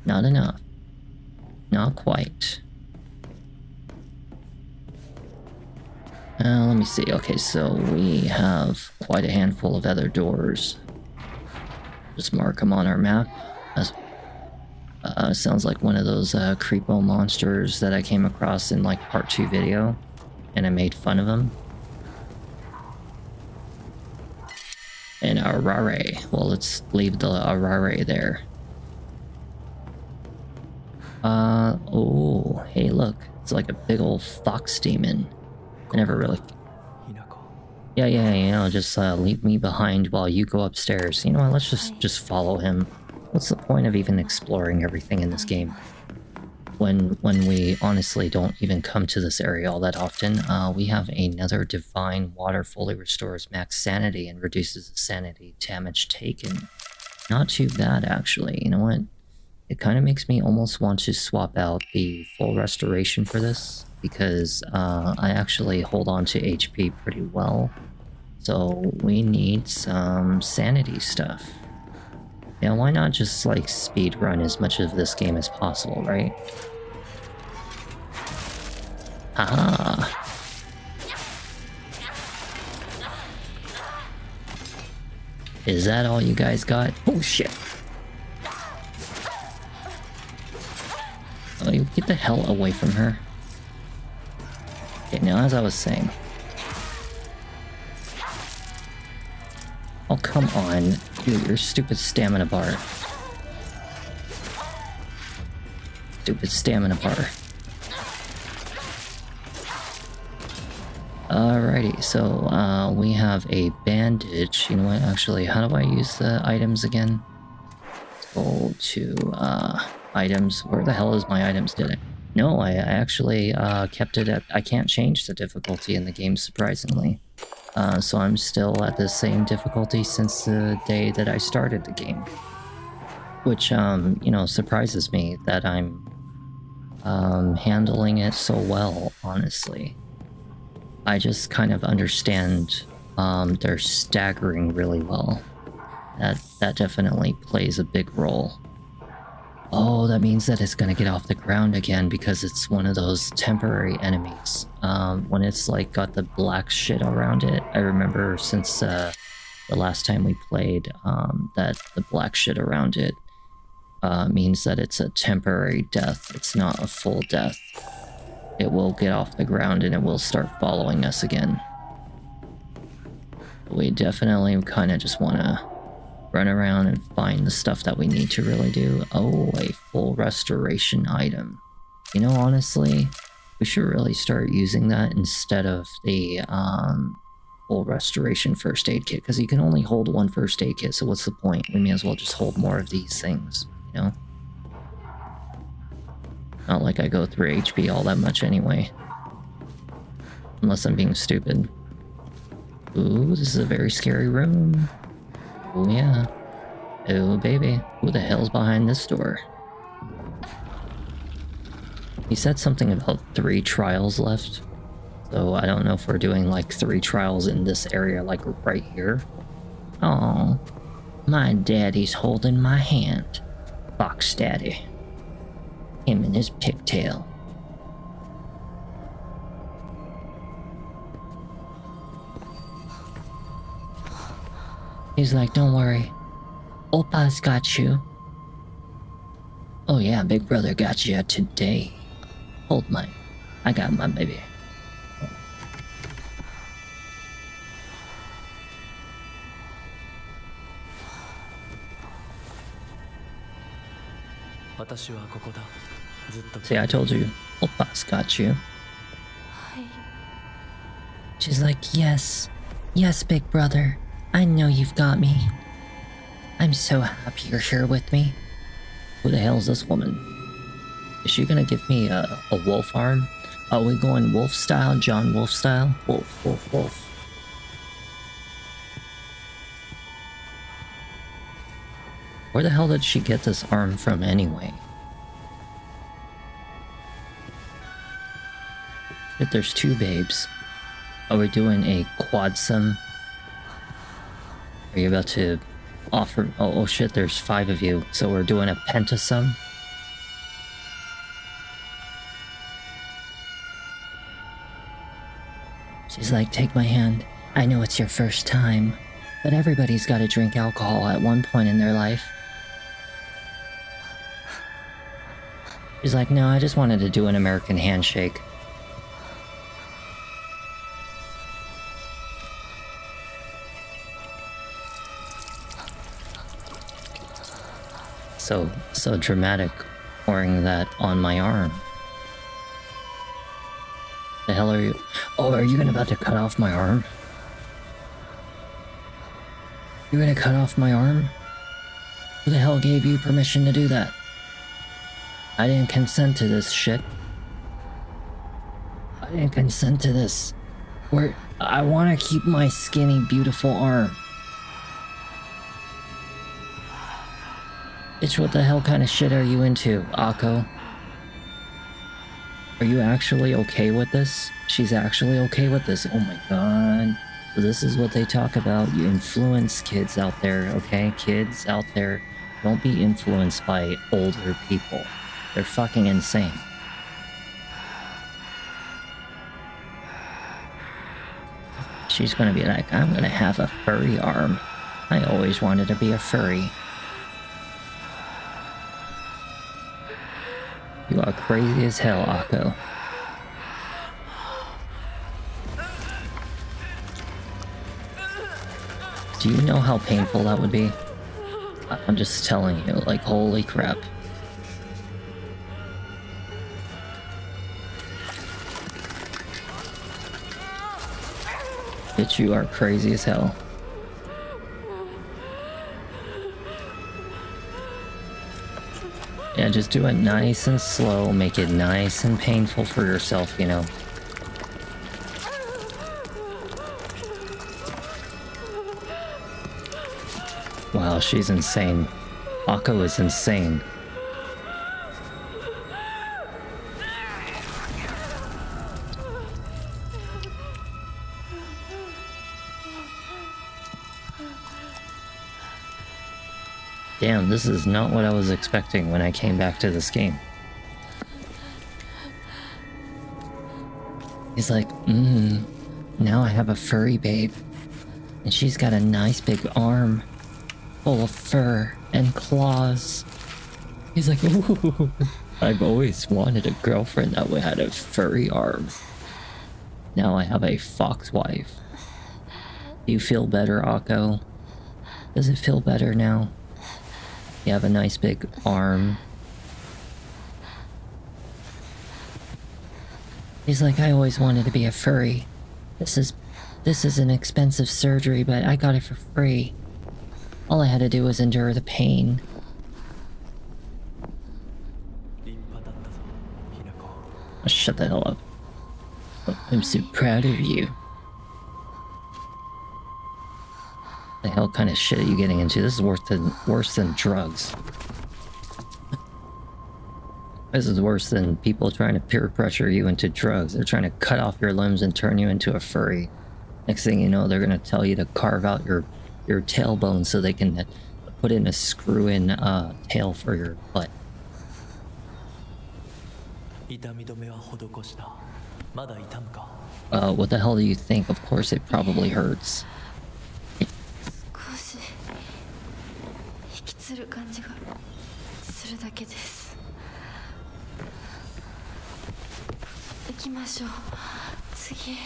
A: Not enough. Not quite. Let me see. Okay, so we have quite a handful of other doors. Just mark them on our map. Sounds like one of those creepo monsters that I came across in, like, part 2 video. And I made fun of them. And Arare. Well, let's leave the Arare there. Oh, hey, look. It's like a big old fox demon. I never really... Yeah, you know, just leave me behind while you go upstairs. You know what, let's just follow him. What's the point of even exploring everything in this game? When we honestly don't even come to this area all that often. We have another divine water fully restores max sanity and reduces the sanity damage taken. Not too bad, actually. You know what? It kind of makes me almost want to swap out the full restoration for this, because I actually hold on to HP pretty well. So we need some sanity stuff. Yeah, why not just like speed run as much of this game as possible, right? Haha! Is that all you guys got? Oh shit! Oh, you get the hell away from her. Okay, now as I was saying. Oh, come on. Dude, your stupid stamina bar. Stupid stamina bar. Alrighty, so we have a bandage. You know what, actually, how do I use the items again? Let's go to items. Where the hell is my items? Did I? No, I actually kept it at... I can't change the difficulty in the game, surprisingly. So I'm still at the same difficulty since the day that I started the game. Which, you know, surprises me that I'm handling it so well, honestly. I just kind of understand they're staggering really well. That definitely plays a big role. Oh, that means that it's gonna get off the ground again because it's one of those temporary enemies. When it's like got the black shit around it. I remember since the last time we played that the black shit around it means that it's a temporary death. It's not a full death. It will get off the ground and it will start following us again. We definitely kind of just want to run around and find the stuff that we need to really do. Oh, a full restoration item. You know, honestly, we should really start using that instead of the full restoration first aid kit, because you can only hold one first aid kit, so what's the point? We may as well just hold more of these things, you know? Not like I go through HP all that much anyway. Unless I'm being stupid. Ooh, this is a very scary room. Oh yeah. Oh baby. Who the hell's behind this door? He said something about 3 trials left. So I don't know if we're doing like 3 trials in this area, like right here. Oh, my daddy's holding my hand. Fox Daddy. Him and his pigtail. He's like, don't worry. Oppa's got you. Oh yeah, big brother got you today. Hold mine. I got my baby.
B: 私はここだ。ずっと。
A: See, I told you. Oppa's got you.
C: はい。
A: She's like, yes. Yes, big brother. I know you've got me. I'm so happy you're here with me. Who the hell is this woman? Is she gonna give me a wolf arm? Are we going wolf style? John Wolf style? Wolf, wolf, wolf. Where the hell did she get this arm from anyway? If there's two babes. Are we doing a quadsum? Are you about to offer... Oh shit, there's 5 of you. So we're doing a pentasum? She's like, take my hand. I know it's your first time, but everybody's got to drink alcohol at one point in their life. She's like, no, I just wanted to do an American handshake. So dramatic wearing that on my arm. The hell are you? Oh, are you about to cut off my arm? You're gonna cut off my arm? Who the hell gave you permission to do that? I didn't consent to this shit. I didn't consent to this. I want to keep my skinny, beautiful arm. Bitch, what the hell kind of shit are you into, Akko? Are you actually okay with this? She's actually okay with this. Oh my god. So this is what they talk about. You influence kids out there, okay? Kids out there, don't be influenced by older people. They're fucking insane. She's gonna be like, I'm gonna have a furry arm. I always wanted to be a furry. You are crazy as hell, Akko. Do you know how painful that would be? I'm just telling you, like, holy crap. Bitch, you are crazy as hell. Yeah, just do it nice and slow, make it nice and painful for yourself, you know. Wow, she's insane. Akko is insane. Damn, this is not what I was expecting when I came back to this game. He's like, now I have a furry babe. And she's got a nice big arm full of fur and claws. He's like, ooh, I've always wanted a girlfriend that had a furry arm. Now I have a fox wife. Do you feel better, Akko? Does it feel better now? You have a nice big arm. He's like, I always wanted to be a furry. This is an expensive surgery, but I got it for free. All I had to do was endure the pain. Oh, shut the hell up. Oh, I'm so proud of you. The hell kind of shit are you getting into? This is worse than drugs. This is worse than people trying to peer pressure you into drugs. They're trying to cut off your limbs and turn you into a furry. Next thing you know, they're gonna tell you to carve out your tailbone so they can put in a screw-in tail for your butt. What the hell do you think? Of course it probably hurts.
C: する感じがするだけです。行きましょう。次。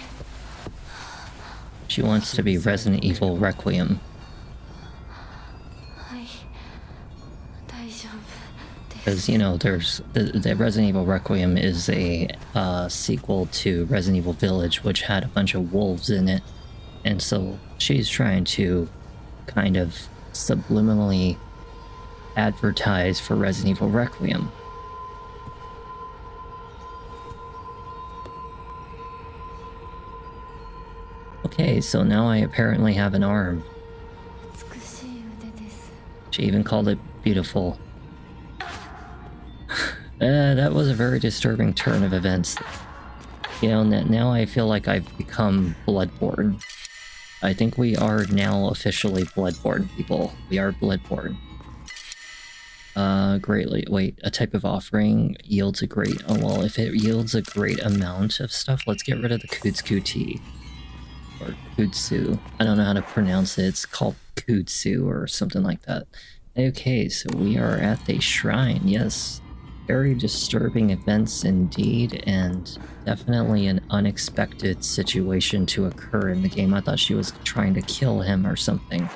A: She wants to be Resident Evil Requiem.
C: はい、大丈夫です。
A: Because, you know, there's the Resident Evil Requiem is a sequel to Resident Evil Village, which had a bunch of wolves in it. And so she's trying to kind of subliminally advertise for Resident Evil Requiem. Okay, so now I apparently have an arm.
C: 美しい腕です。
A: She even called it beautiful. That was a very disturbing turn of events. You know, now I feel like I've become Bloodborne. I think we are now officially Bloodborne people. We are Bloodborne. Greatly. Wait, a type of offering yields a great... Oh, well, if it yields a great amount of stuff, let's get rid of the Kutsu tea. Or Kutsu. I don't know how to pronounce it. It's called Kutsu or something like that. Okay, so we are at the shrine. Yes. Very disturbing events indeed, and definitely an unexpected situation to occur in the game. I thought she was trying to kill him or something.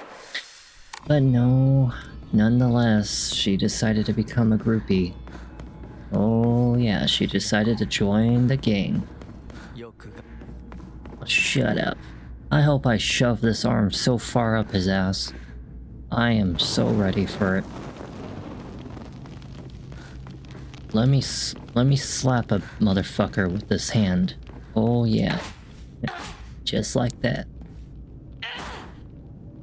A: But no, nonetheless, she decided to become a groupie. Oh yeah, she decided to join the gang. Shut up. I hope I shove this arm so far up his ass. I am so ready for it. Let me slap a motherfucker with this hand. Oh yeah. Just like that.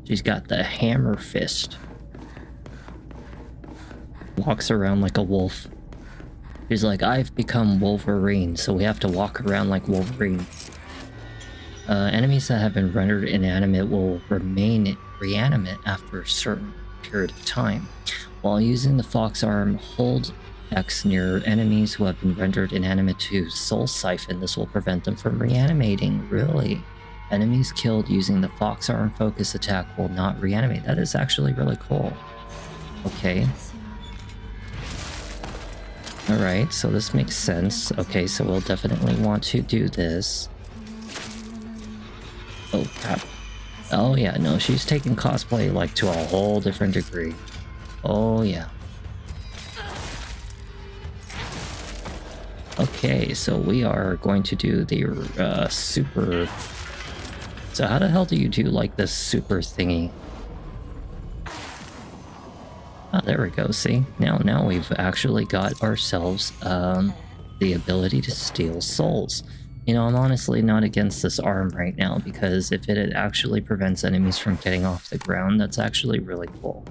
A: She's got the hammer fist. Walks around like a wolf. She's like, I've become Wolverine, so we have to walk around like Wolverine. Enemies that have been rendered inanimate will remain reanimate after a certain period of time. While using the fox arm, hold X near enemies who have been rendered inanimate to soul siphon. This will prevent them from reanimating. Really? Enemies killed using the fox arm focus attack will not reanimate. That is actually really cool. Okay. Alright, so this makes sense. Okay, so we'll definitely want to do this. Oh crap. Oh yeah, no, she's taking cosplay like to a whole different degree. Oh yeah. Okay, so we are going to do the super... So how the hell do you do like this super thingy? Oh, there we go, see? Now we've actually got ourselves the ability to steal souls. You know, I'm honestly not against this arm right now, because if it actually prevents enemies from getting off the ground, that's actually really cool.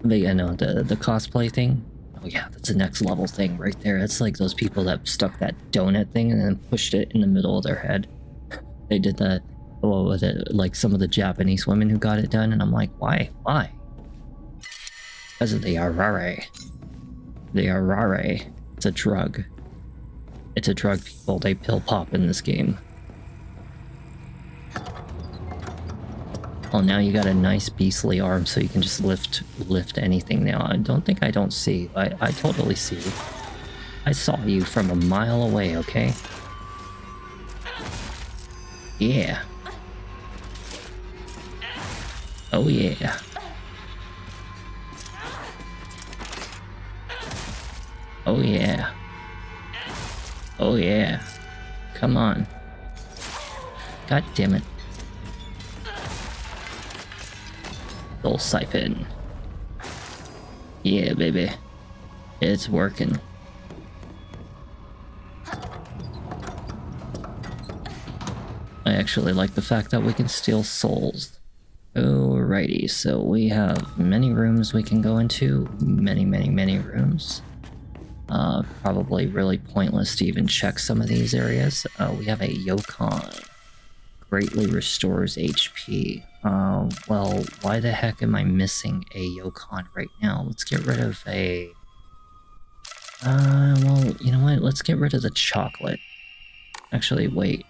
A: But yeah, no, the cosplay thing, oh yeah, that's a next level thing right there. It's like those people that stuck that donut thing and then pushed it in the middle of their head. They did that, what was it, like some of the Japanese women who got it done, and I'm like, why? Why? Because of the arare. The arare. It's a drug. It's a drug, people. They pill pop in this game. Oh, now you got a nice beastly arm, so you can just lift anything now. I don't see. I totally see. I saw you from a mile away, okay? Yeah. Oh yeah. Oh yeah. Oh yeah. Come on. God damn it. Soul siphon. Yeah, baby. It's working. I actually like the fact that we can steal souls. Alrighty, so we have many rooms we can go into. Many rooms. Probably really pointless to even check some of these areas. We have a Yokon. Greatly restores HP. Well, why the heck am I missing a Yokon right now? Let's get rid of a... well, you know what? Let's get rid of the chocolate. Actually, wait.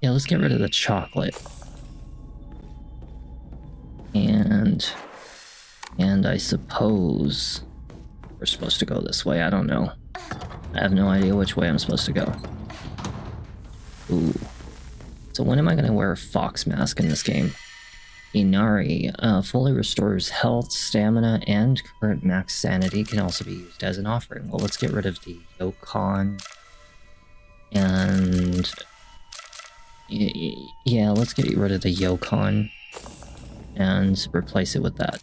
A: Yeah, let's get rid of the chocolate. And And I suppose we're supposed to go this way. I don't know. I have no idea which way I'm supposed to go. Ooh. So when am I going to wear a fox mask in this game? Inari fully restores health, stamina, and current max sanity. Can also be used as an offering. Well, let's get rid of the Yokon. And... yeah, let's get rid of the Yokon. And replace it with that.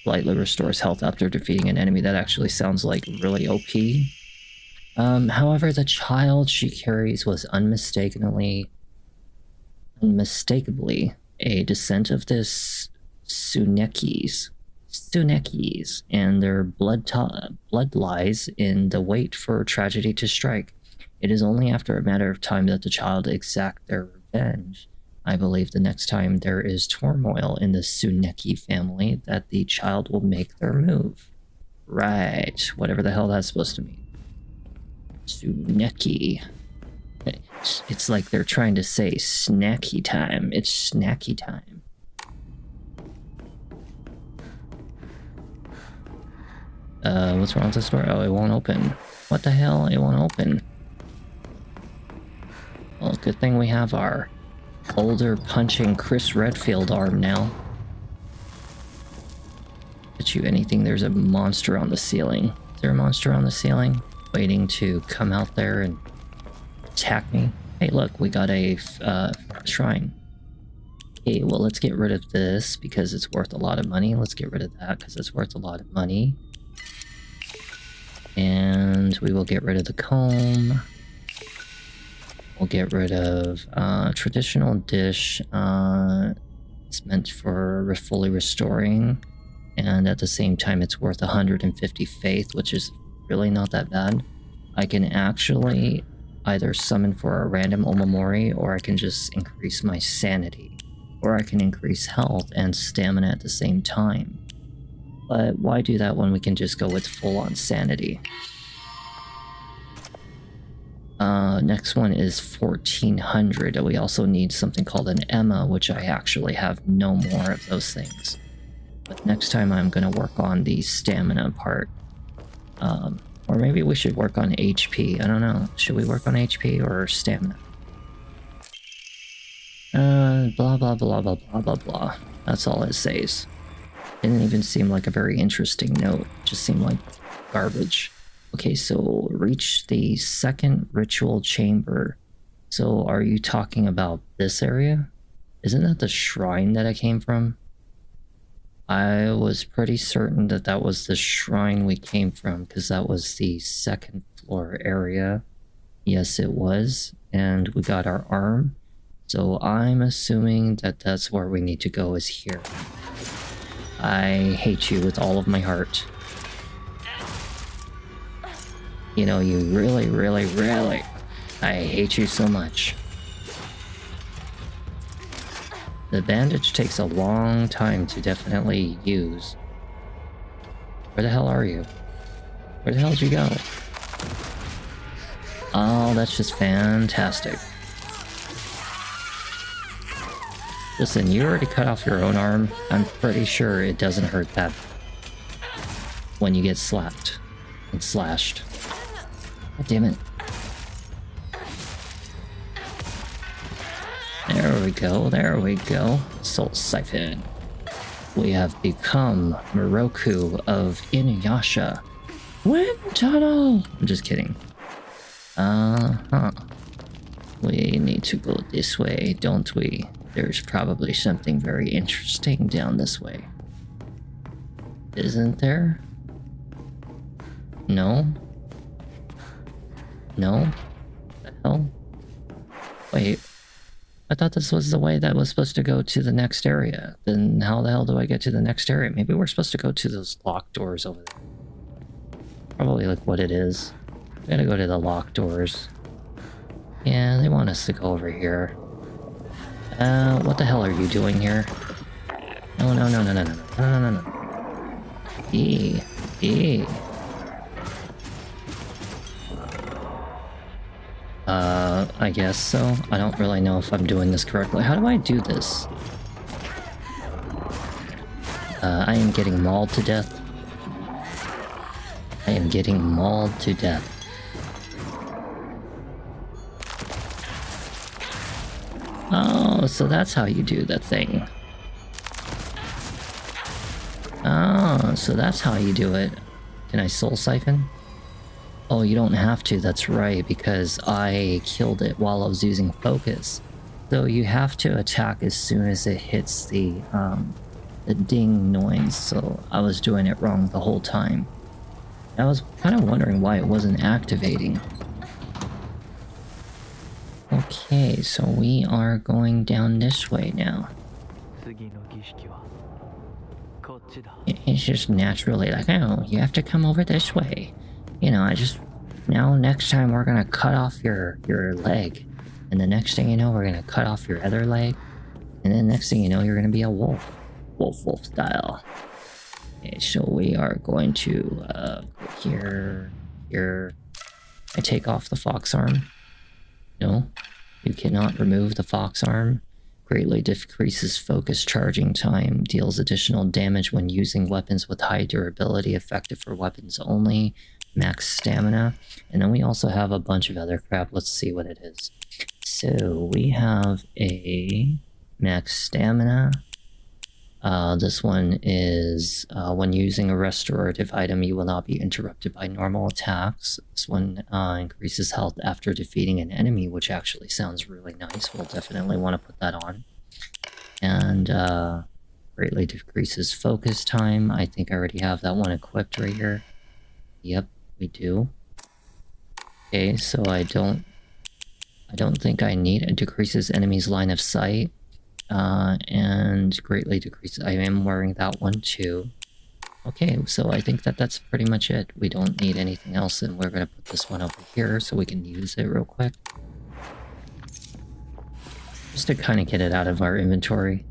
A: Slightly restores health after defeating an enemy. That actually sounds like really OP. However, the child she carries was unmistakably a descent of the Tsunekis, and their blood lies in the wait for tragedy to strike. It is only after a matter of time that the child exact their revenge. I believe the next time there is turmoil in the Tsuneki family that the child will make their move. Right, whatever the hell that's supposed to mean. Tsuneki. It's like they're trying to say snacky time. It's snacky time. What's wrong with this door? Oh, it won't open. What the hell? It won't open. Well, good thing we have our older punching Chris Redfield arm now. Bet you anything there's a monster on the ceiling. Is there a monster on the ceiling? Waiting to come out there and attack me? Hey, look, we got a shrine. Okay, well, let's get rid of this because it's worth a lot of money. Let's get rid of that because it's worth a lot of money. And we will get rid of the comb. We'll get rid of traditional dish. It's meant for fully restoring. And at the same time, it's worth 150 faith, which is really not that bad. I can actually either summon for a random Omamori, or I can just increase my sanity. Or I can increase health and stamina at the same time. But why do that when we can just go with full-on sanity? Next one is 1400. We also need something called an Emma, which I actually have no more of those things. But next time I'm going to work on the stamina part. Or maybe we should work on HP. I don't know. Should we work on HP or stamina? Blah, blah, blah, blah, blah, blah, blah. That's all it says. Didn't even seem like a very interesting note. Just seemed like garbage. Okay, so reach the second ritual chamber. So are you talking about this area? Isn't that the shrine that I came from? I was pretty certain that that was the shrine we came from, because that was the second floor area. Yes, it was. And we got our arm. So I'm assuming that that's where we need to go, is here. I hate you with all of my heart. You know, you really, really, really... I hate you so much. The bandage takes a long time to definitely use. Where the hell are you? Where the hell did you go? Oh, that's just fantastic. Listen, you already cut off your own arm. I'm pretty sure it doesn't hurt that when you get slapped and slashed. God damn it. There we go, there we go. Soul Siphon. We have become Moroku of Inuyasha. Wind tunnel! I'm just kidding. We need to go this way, don't we? There's probably something very interesting down this way. Isn't there? No? No? What the hell? Wait. I thought this was the way that was supposed to go to the next area. Then how the hell do I get to the next area? Maybe we're supposed to go to those locked doors over there. Probably like what it is. We gotta go to the locked doors. Yeah, they want us to go over here. What the hell are you doing here? No, no, no, no, no, no, no, no, no, no. Eee. I guess so. I don't really know if I'm doing this correctly. How do I do this? I am getting mauled to death. I am getting mauled to death. Oh, so that's how you do the thing. Oh, so that's how you do it. Can I soul siphon? Oh, you don't have to, that's right, because I killed it while I was using focus. So you have to attack as soon as it hits the ding noise, so I was doing it wrong the whole time. I was kind of wondering why it wasn't activating. Okay, so we are going down this way now. It's just naturally like, oh, you have to come over this way. You know, now next time we're gonna cut off your leg. And the next thing you know, we're gonna cut off your other leg. And then next thing you know, you're gonna be a wolf. Wolf style. Okay, so we are going to go here. I take off the fox arm. No, you cannot remove the fox arm. Greatly decreases focus charging time, deals additional damage when using weapons with high durability, effective for weapons only, max stamina, and then we also have a bunch of other crap. Let's see what it is. So we have a max stamina. This one is when using a restorative item, you will not be interrupted by normal attacks. This one increases health after defeating an enemy, which actually sounds really nice. We'll definitely want to put that on. And greatly decreases focus time. I think I already have that one equipped right here. Yep, we do. Okay, so I don't think I need it. Decreases enemies' line of sight. And greatly decreases. I am wearing that one too. Okay, so I think that's pretty much it. We don't need anything else, and we're gonna put this one over here so we can use it real quick. Just to kind of get it out of our inventory.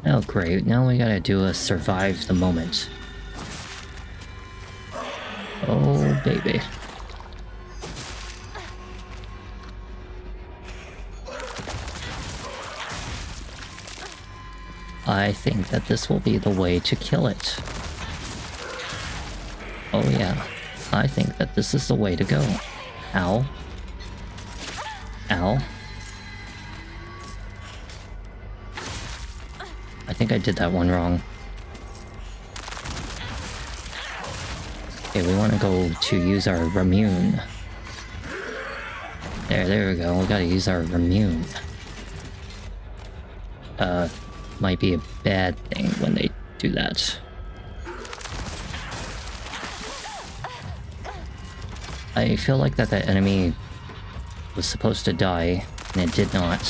A: Oh great, now we gotta do a survive the moment. Oh baby. I think that this will be the way to kill it. Oh yeah, I think that this is the way to go. Ow. Ow. I think I did that one wrong. Okay, we want to go to use our Ramune. There we go. We gotta use our Ramune. Might be a bad thing when they do that. I feel like that enemy was supposed to die, and it did not.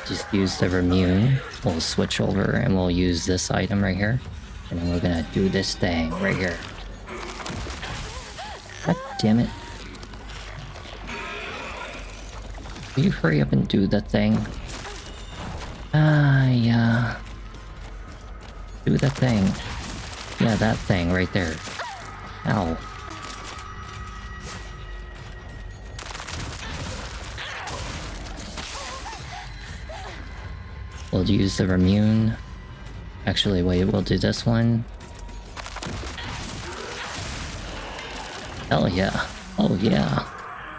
A: Just use the Ramune. We'll switch over and we'll use this item right here. And then we're gonna do this thing right here. God damn it. Will you hurry up and do that thing? Yeah. Do that thing. Yeah, that thing right there. Ow. We'll use the Ramune. Actually, wait, we'll do this one. Hell yeah. Oh yeah.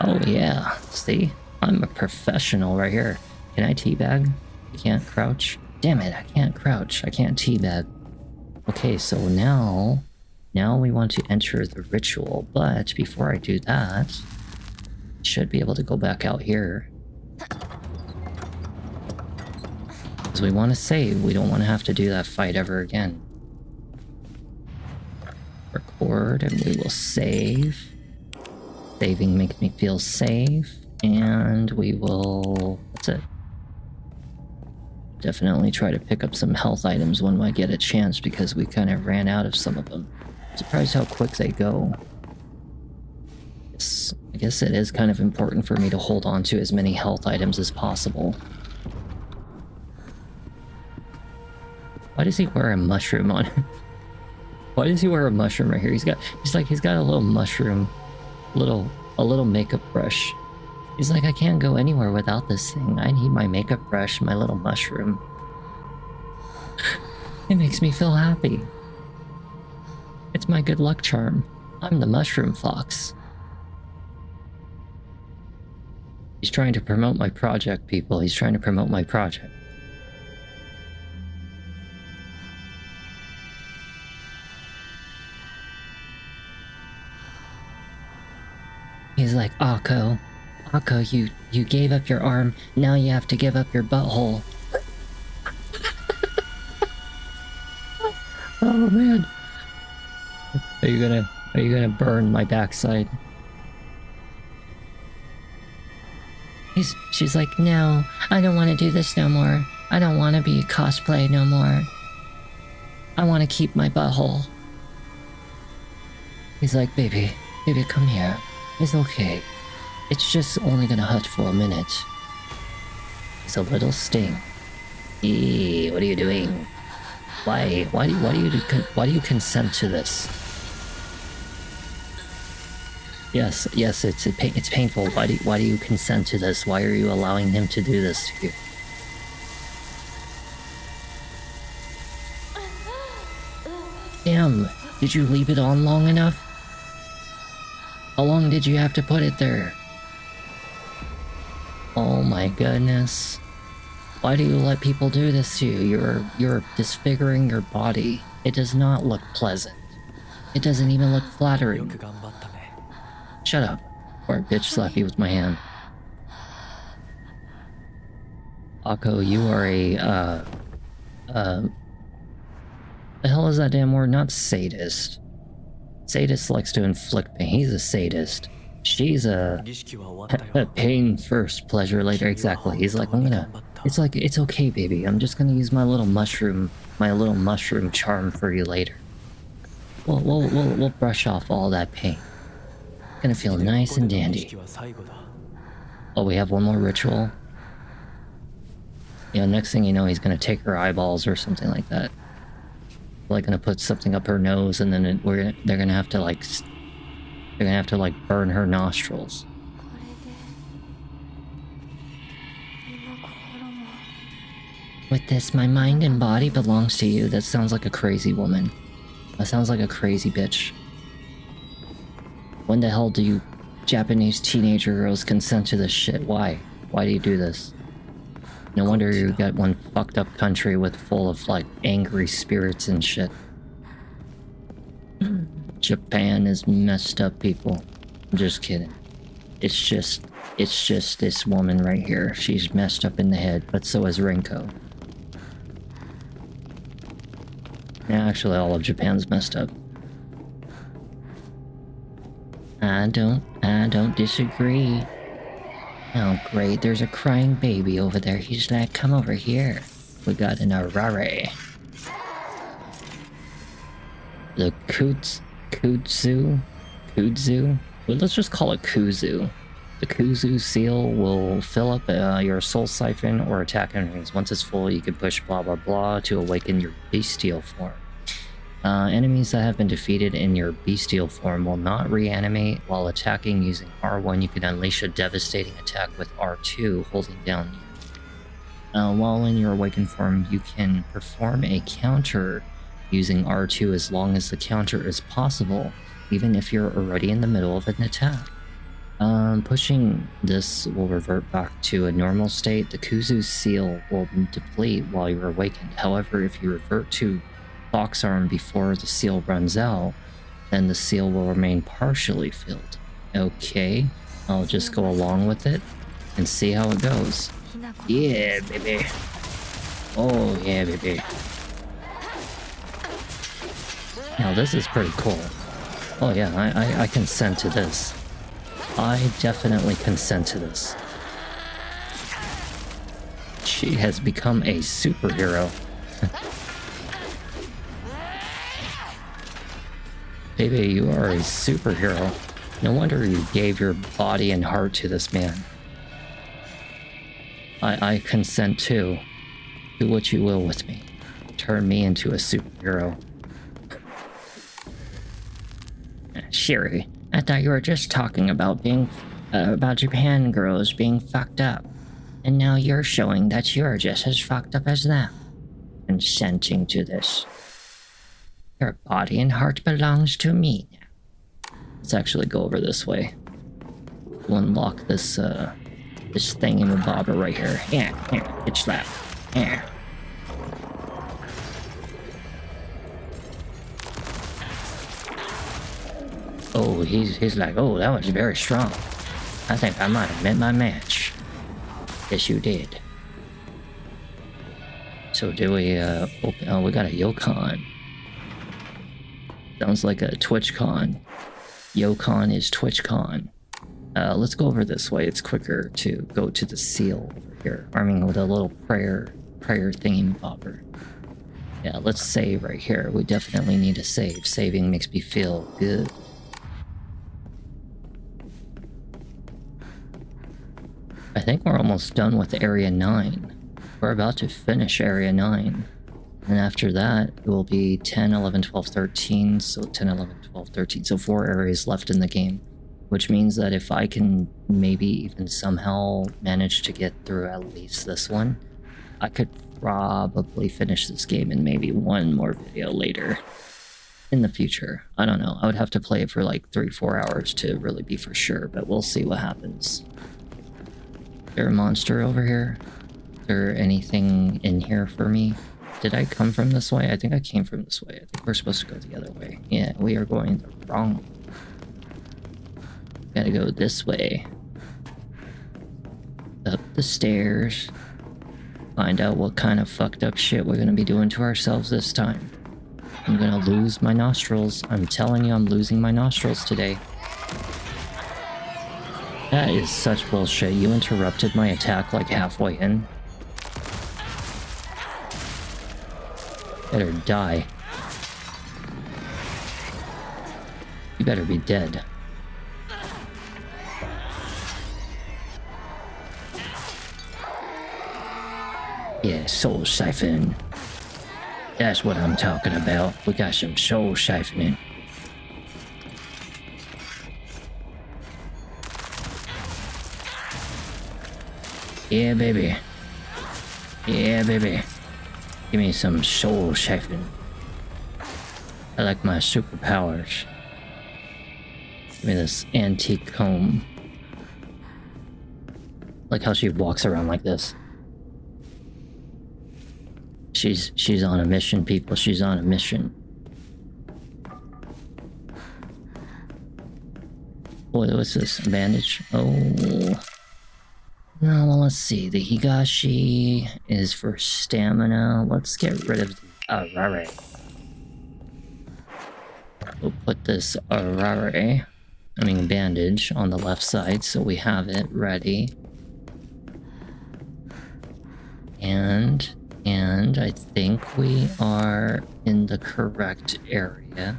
A: Oh yeah. See? I'm a professional right here. Can I teabag? I can't crouch. Damn it, I can't crouch. I can't teabag. Okay, so now we want to enter the ritual, but before I do that, I should be able to go back out here. Because we want to save. We don't want to have to do that fight ever again. Record, and we will save. Saving makes me feel safe, and we will... That's it. Definitely try to pick up some health items when I get a chance, because we kind of ran out of some of them. I'm surprised how quick they go. I guess it is kind of important for me to hold on to as many health items as possible. Why does he wear a mushroom on? Why does he wear a mushroom right here? He's got a little mushroom, a little makeup brush He's like, I can't go anywhere without this thing. I need my makeup brush, my little mushroom. It makes me feel happy. It's my good luck charm. I'm the mushroom fox. He's trying to promote my project, people. He's trying to promote my project. He's like, Akko, you gave up your arm, now you have to give up your butthole. Oh man. Are you gonna burn my backside? She's like, no, I don't want to do this no more. I don't want to be cosplay no more. I want to keep my butthole. He's like, baby, come here. It's okay. It's just only gonna hurt for a minute. It's a little sting. Eee, what are you doing? Why do you consent to this? Yes, it's painful. Why do you consent to this? Why are you allowing him to do this to you? Damn, did you leave it on long enough? How long did you have to put it there? Oh my goodness. Why do you let people do this to you? You're disfiguring your body. It does not look pleasant. It doesn't even look flattering. Shut up, or I bitch slap you with my hand. Akko, you are the hell is that damn word? Not sadist. Sadist likes to inflict pain. He's a sadist. She's a pain first, pleasure later. Exactly. He's like, it's like, it's okay, baby. I'm just gonna use my little mushroom charm for you later. We'll brush off all that pain. Gonna feel nice and dandy. Oh, we have one more ritual. Yeah, next thing you know, he's gonna take her eyeballs or something like that. Like gonna put something up her nose, and then they're gonna have to like burn her nostrils. With this, my mind and body belongs to you. That sounds like a crazy woman. That sounds like a crazy bitch. When the hell do you Japanese teenager girls consent to this shit? Why? Why do you do this? No wonder you got one fucked up country with full of like angry spirits and shit. Japan is messed up, people. I'm just kidding. It's just this woman right here. She's messed up in the head, but so is Rinko. Yeah, actually all of Japan's messed up. I don't disagree. Oh great, there's a crying baby over there. He's like, come over here. We got an Arare. The Kudzu? Well, let's just call it Kuzu. The Kuzu seal will fill up your soul siphon or attack enemies. Once it's full, you can push blah blah blah to awaken your bestial form. Enemies that have been defeated in your bestial form will not reanimate. While attacking using R1, you can unleash a devastating attack with R2, holding down. While in your awakened form, you can perform a counter using R2 as long as the counter is possible, even if you're already in the middle of an attack. Pushing this will revert back to a normal state. The Kuzu seal will deplete while you're awakened. However, if you revert to Fox Arm before the seal runs out, then the seal will remain partially filled. Okay, I'll just go along with it and see how it goes. Yeah, baby. Oh, yeah, baby. Now, this is pretty cool. Oh, yeah, I consent to this. I definitely consent to this. She has become a superhero. Baby, you are a superhero. No wonder you gave your body and heart to this man. I consent too. Do what you will with me. Turn me into a superhero. Shiri, I thought you were just talking about being about Japan girls being fucked up. And now you're showing that you're just as fucked up as them. Consenting to this. Your body and heart belongs to me now. Let's actually go over this way. We'll unlock this, this thing in the bobber right here. Yeah, here, bitch slap. Yeah. Oh, he's like, oh, that was very strong. I think I might have met my match. Yes, you did. So do we, open, oh, we got a Yokon. Sounds like a TwitchCon. Yokon is TwitchCon. Let's go over this way. It's quicker to go to the seal over here. I mean, with a little prayer thingy bobber. Yeah, let's save right here. We definitely need to save. Saving makes me feel good. I think we're almost done with Area 9. We're about to finish Area 9. And after that, it will be 10, 11, 12, 13. So 10, 11, 12, 13. So 4 areas left in the game. Which means that if I can maybe even somehow manage to get through at least this one, I could probably finish this game in maybe one more video later. In the future. I don't know. I would have to play it for like 3-4 hours to really be for sure. But we'll see what happens. Is there a monster over here? Is there anything in here for me? Did I come from this way? I think I came from this way. I think we're supposed to go the other way. Yeah, we are going the wrong way. Gotta go this way. Up the stairs. Find out what kind of fucked up shit we're gonna be doing to ourselves this time. I'm gonna lose my nostrils. I'm telling you, I'm losing my nostrils today. That is such bullshit. You interrupted my attack like halfway in. Better die. You better be dead. Yeah, soul siphon. That's what I'm talking about. We got some soul siphoning. Yeah, baby. Yeah, baby. Give me some soul siphon. I like my superpowers. Give me this antique comb. Like how she walks around like this. She's on a mission, people. She's on a mission. What's this? A bandage? Oh. No, well, let's see. The Higashi is for stamina. Let's get rid of the Arare. We'll put this Arare, I mean bandage, on the left side so we have it ready. And I think we are in the correct area.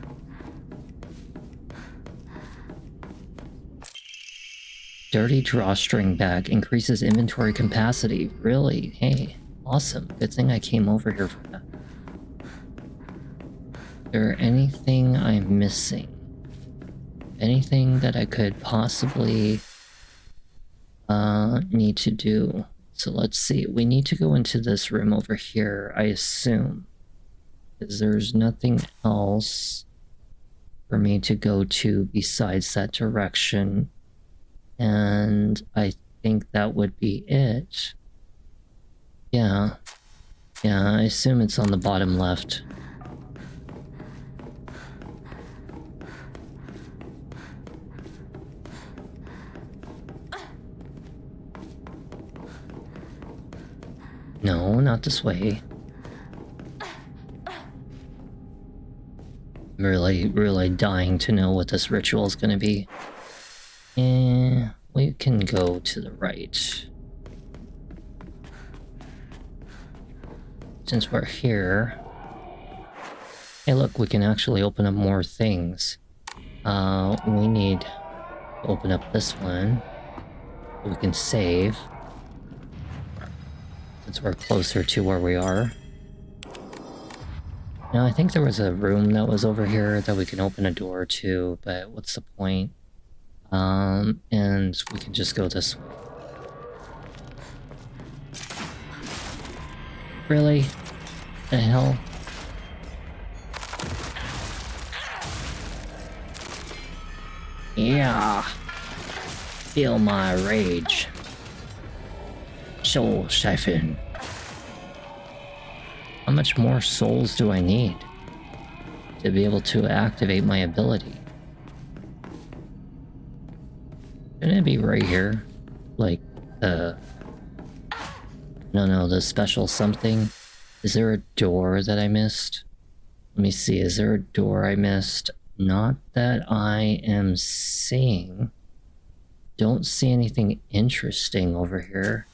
A: Dirty drawstring bag increases inventory capacity. Really? Hey, awesome. Good thing I came over here for that. Is there anything I'm missing? Anything that I could possibly need to do? So let's see. We need to go into this room over here, I assume. Because there's nothing else for me to go to besides that direction. And I think that would be it. Yeah. Yeah, I assume it's on the bottom left. No, not this way. I'm really dying to know what this ritual is gonna be. We can go to the right. Since we're here... Hey look, we can actually open up more things. We need to open up this one. So we can save. Since we're closer to where we are. Now, I think there was a room that was over here that we can open a door to, but what's the point? And we can just go this way. Really? The hell? Yeah. Feel my rage. Soul siphon. How much more souls do I need to be able to activate my ability? Shouldn't it be right here? Like the... No, the special something. Is there a door that I missed? Let me see, is there a door I missed? Not that I am seeing. Don't see anything interesting over here.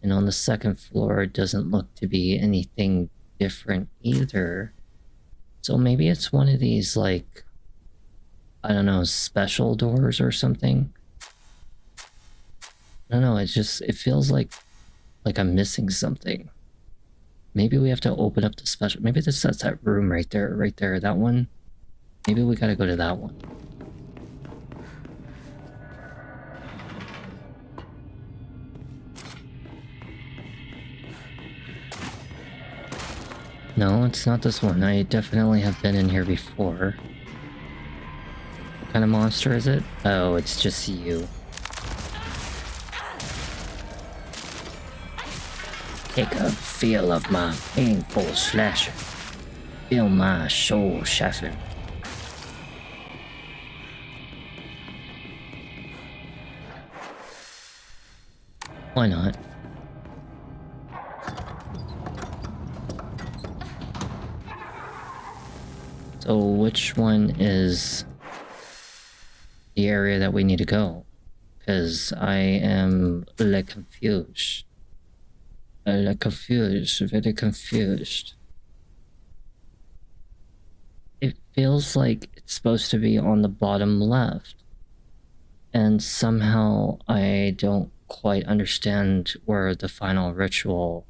A: And on the second floor, it doesn't look to be anything different either. So maybe it's one of these, like, I don't know, special doors or something. I don't know, it feels like I'm missing something. Maybe we have to open up the special, maybe that's that room right there, that one. Maybe we gotta go to that one. No, it's not this one. I definitely have been in here before. What kind of monster is it? Oh, it's just you. Take a feel of my painful slashing. Feel my soul chafing. Why not? So which one is the area that we need to go? Because I am very confused. Very confused. It feels like it's supposed to be on the bottom left. And somehow I don't quite understand where the final ritual...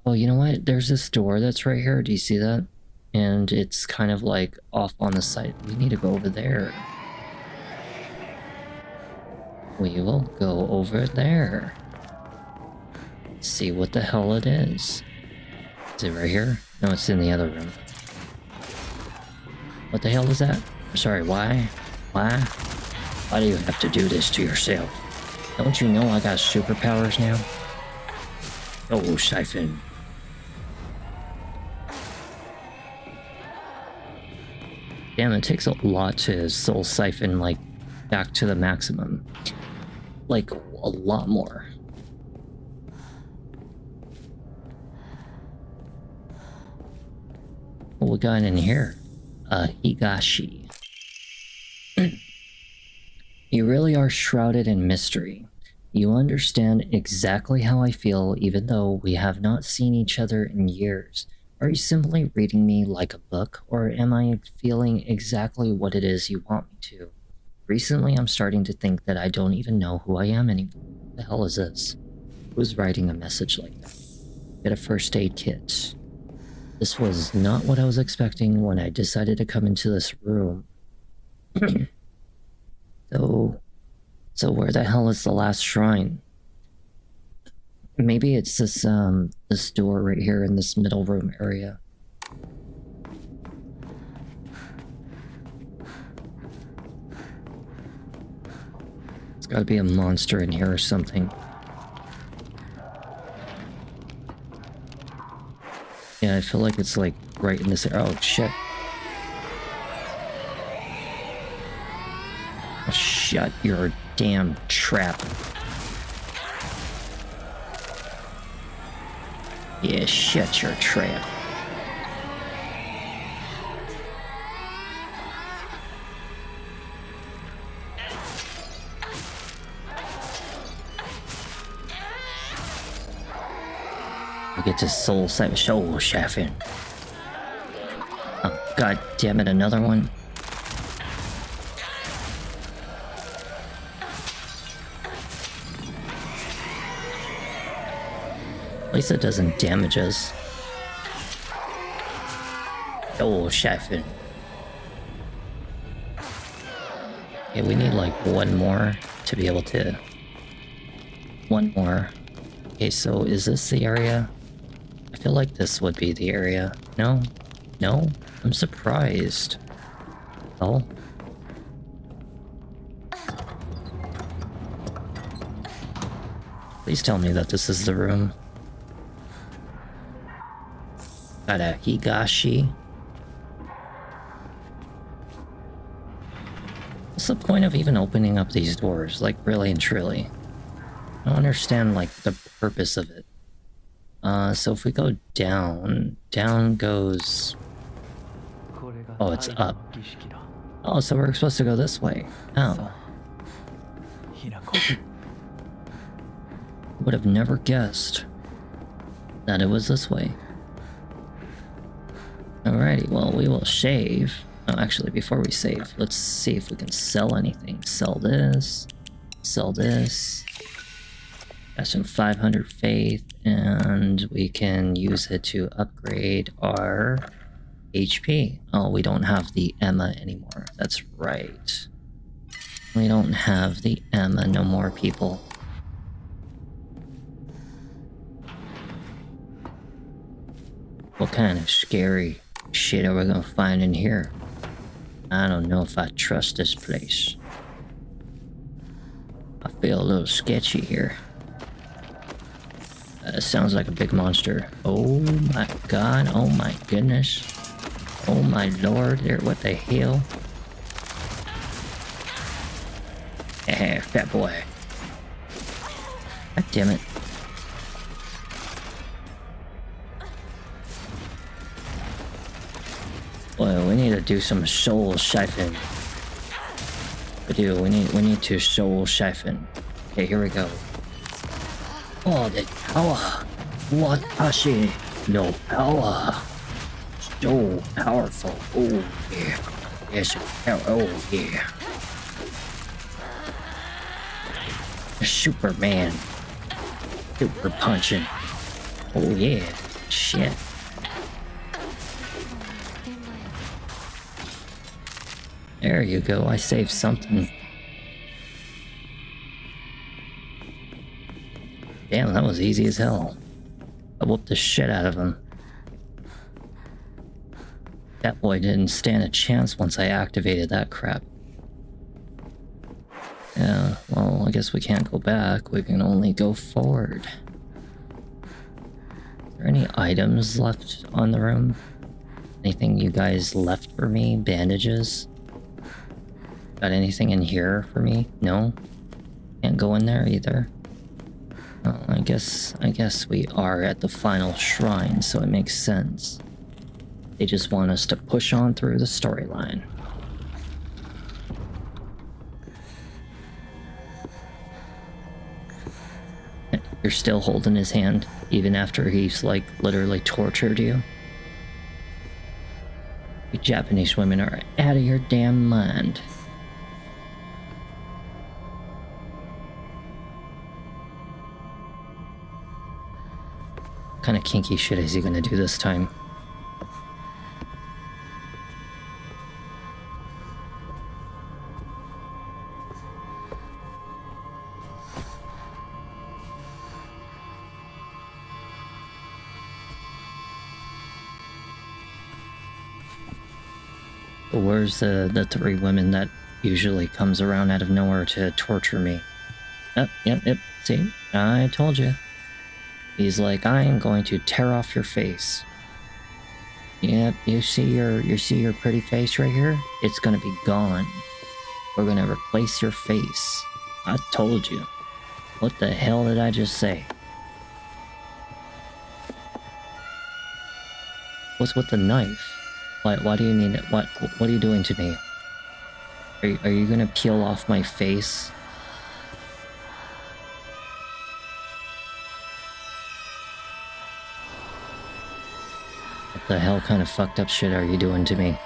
A: Oh, you know what? There's this door that's right here. Do you see that? And it's kind of like off on the side. We need to go over there. We will go over there. See what the hell it is. Is it right here? No, it's in the other room. What the hell is that? Sorry, why? Why? Why do you have to do this to yourself? Don't you know I got superpowers now? Oh, siphon. Damn, it takes a lot to soul siphon, like, back to the maximum. Like, a lot more. What we got in here? Higashi. You really are shrouded in mystery. You understand exactly how I feel even though we have not seen each other in years. Are you simply reading me like a book, or am I feeling exactly what it is you want me to? Recently, I'm starting to think that I don't even know who I am anymore. What the hell is this? Who's writing a message like that? Get a first aid kit. This was not what I was expecting when I decided to come into this room. So where the hell is the last shrine? Maybe it's this door right here in this middle room area. It's gotta be a monster in here or something. Yeah, I feel like it's like right in this area. Oh shit. Oh, shut your damn trap. Yeah, shut your trap. I get to soul shaffing. Oh, god damn it, another one. At least it doesn't damage us. Oh, Shaffin. Okay, we need like one more to be able to... One more. Okay, so is this the area? I feel like this would be the area. No? No? I'm surprised. Oh. Please tell me that this is the room. Got a Higashi. What's the point of even opening up these doors? Like, really and truly. I don't understand, like, the purpose of it. So if we go down, down goes... Oh, it's up. Oh, so we're supposed to go this way. Oh. Would have never guessed that it was this way. Alrighty, well, we will save. Oh, actually, before we save, let's see if we can sell anything. Sell this. Sell this. Got some 500 faith, and we can use it to upgrade our HP. Oh, we don't have the Emma anymore. That's right. We don't have the Emma no more, people. What kind of scary shit are we gonna find in here? I don't know if I trust this place. I feel a little sketchy here. Sounds like a big monster. Oh my god, oh my goodness. Oh my lord, there, what the hell? Eh, fat boy. God damn it. Well, we need to do some soul siphon. We need to soul siphon. Okay, here we go. Oh, the power! Watashi no power! So powerful. Oh, yeah. Yes, oh, yeah. Superman. Super punching. Oh, yeah. Shit. There you go, I saved something. Damn, that was easy as hell. I whooped the shit out of him. That boy didn't stand a chance once I activated that crap. Yeah, well, I guess we can't go back. We can only go forward. Are there any items left on the room? Anything you guys left for me? Bandages? Got anything in here for me? No? Can't go in there either. Well, I guess we are at the final shrine, so it makes sense. They just want us to push on through the storyline. You're still holding his hand, even after he's, like, literally tortured you? You Japanese women are out of your damn mind. What kind of kinky shit is he gonna do this time? Where's the three women that usually comes around out of nowhere to torture me? Oh, yep, see? I told you. He's like, I am going to tear off your face. Yep, you see your pretty face right here? It's gonna be gone. We're gonna replace your face. I told you. What the hell did I just say? What's with the knife? Why do you need it? What are you doing to me? Are you gonna peel off my face? What the hell kind of fucked up shit are you doing to me?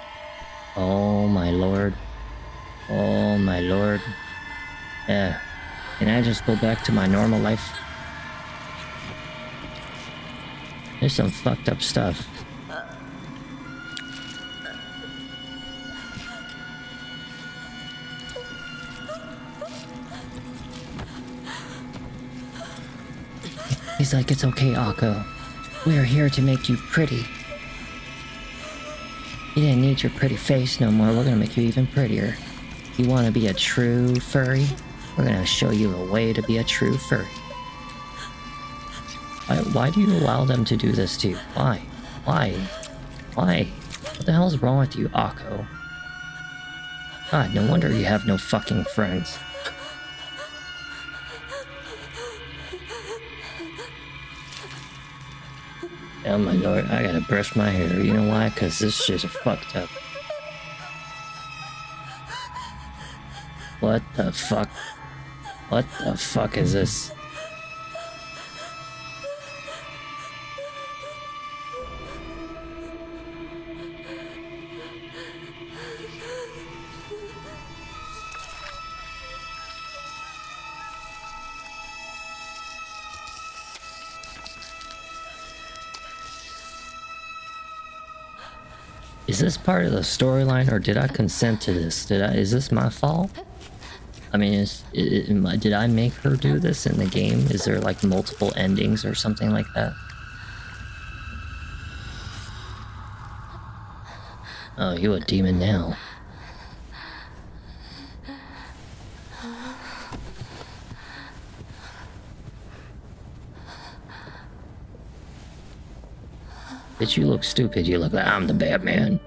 A: Oh my lord. Oh my lord. Yeah. Can I just go back to my normal life? There's some fucked up stuff. He's like, it's okay, Akko. We are here to make you pretty. You didn't need your pretty face no more. We're gonna make you even prettier. You wanna be a true furry? We're gonna show you a way to be a true furry. Why do you allow them to do this to you? Why? Why? Why? What the hell's wrong with you, Akko? God, no wonder you have no fucking friends. Oh my lord, I gotta brush my hair. You know why? Cause this shit's fucked up. What the fuck? What the fuck is this? Is this part of the storyline, or did I consent to this? Is this my fault? I mean, did I make her do this in the game? Is there like multiple endings or something like that? Oh, you a demon now. Bitch, you look stupid. You look like I'm the Batman.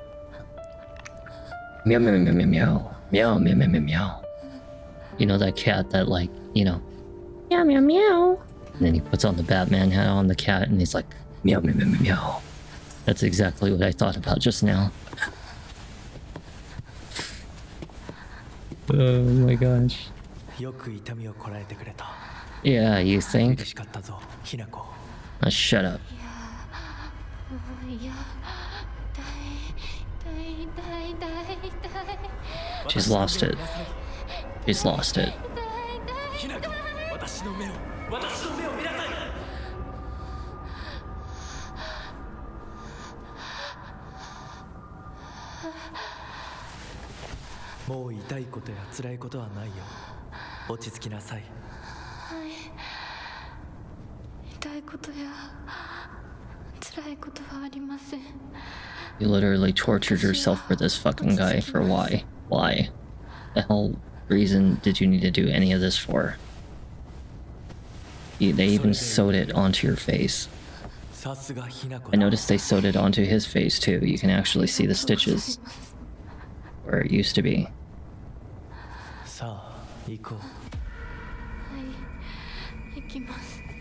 A: Meow, meow, meow, meow, meow. Meow, meow, meow, meow, meow. You know that cat that, like, you know, meow, meow, meow. And then he puts on the Batman hat on the cat and he's like, meow, meow, meow, meow, meow. That's exactly what I thought about just now. Oh my gosh. Yeah, you think? Oh, shut up. She's lost it. She's lost it. You literally tortured yourself for this fucking guy. For why? Why? The hell reason did you need to do any of this for? They even sewed it onto your face. I noticed they sewed it onto his face too. You can actually see the stitches where it used to be.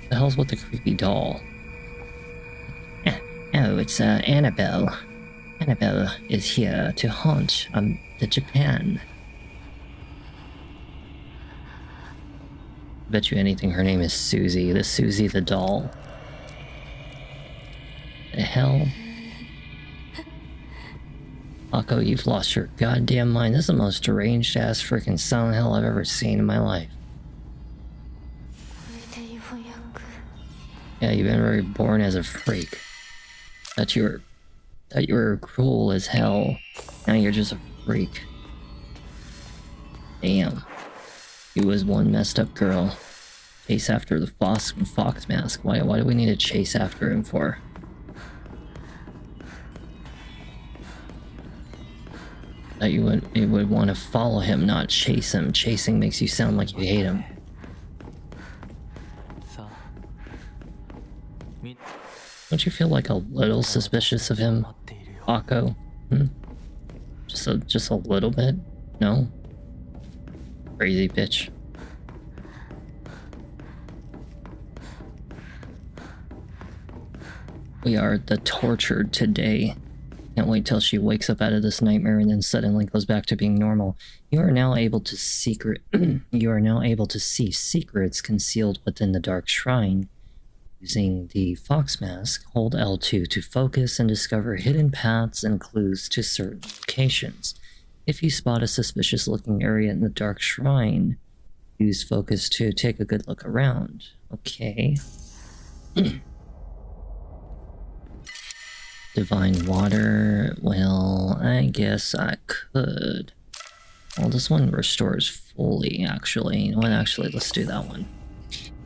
A: The hell's with the creepy doll? Oh, it's Annabelle. Annabelle is here to haunt the Japan. Bet you anything her name is Susie. The Susie the doll. The hell? Akko, you've lost your goddamn mind. This is the most deranged ass freaking Silent Hill I've ever seen in my life. Yeah, you've been reborn as a freak. That you were cruel as hell. Now you're just a freak. Damn. You was one messed up girl. Chase after the fox mask. Why do we need to chase after him for? That you would want to follow him, not chase him. Chasing makes you sound like you hate him. Don't you feel like a little suspicious of him, Akko? Just a little bit? No? Crazy bitch. We are the tortured today. Can't wait till she wakes up out of this nightmare and then suddenly goes back to being normal. You are now able to see secrets concealed within the dark shrine. Using the fox mask, hold L2 to focus and discover hidden paths and clues to certain locations. If you spot a suspicious looking area in the dark shrine, use focus to take a good look around. Okay. Divine water, well, I guess I could. Well, this one restores fully, actually. You know what, actually, let's do that one.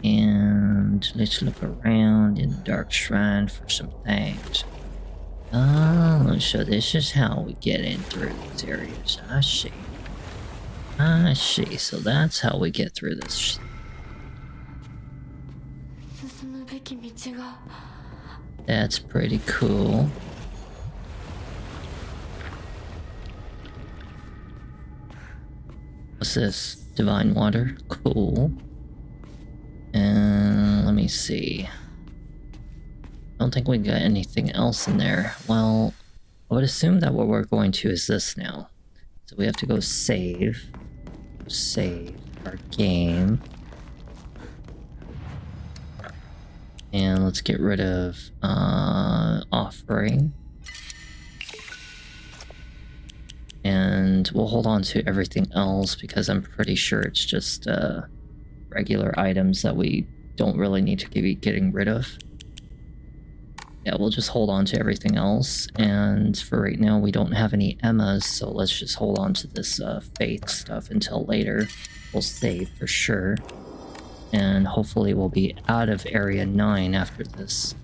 A: And let's look around in the Dark Shrine for some things. Oh, so this is how we get in through these areas. I see. I see. So that's how we get through this.
C: 進むべき道が
A: That's pretty cool. What's this? Divine water? Cool. And let me see. I don't think we got anything else in there. Well, I would assume that what we're going to is this now. So we have to go save. Save our game. And let's get rid of offering. And we'll hold on to everything else because I'm pretty sure it's just regular items that we don't really need to be getting rid of. Yeah, we'll just hold on to everything else. And for right now, we don't have any Emmas, so let's just hold on to this faith stuff until later. We'll save for sure. And hopefully we'll be out of Area 9 after this.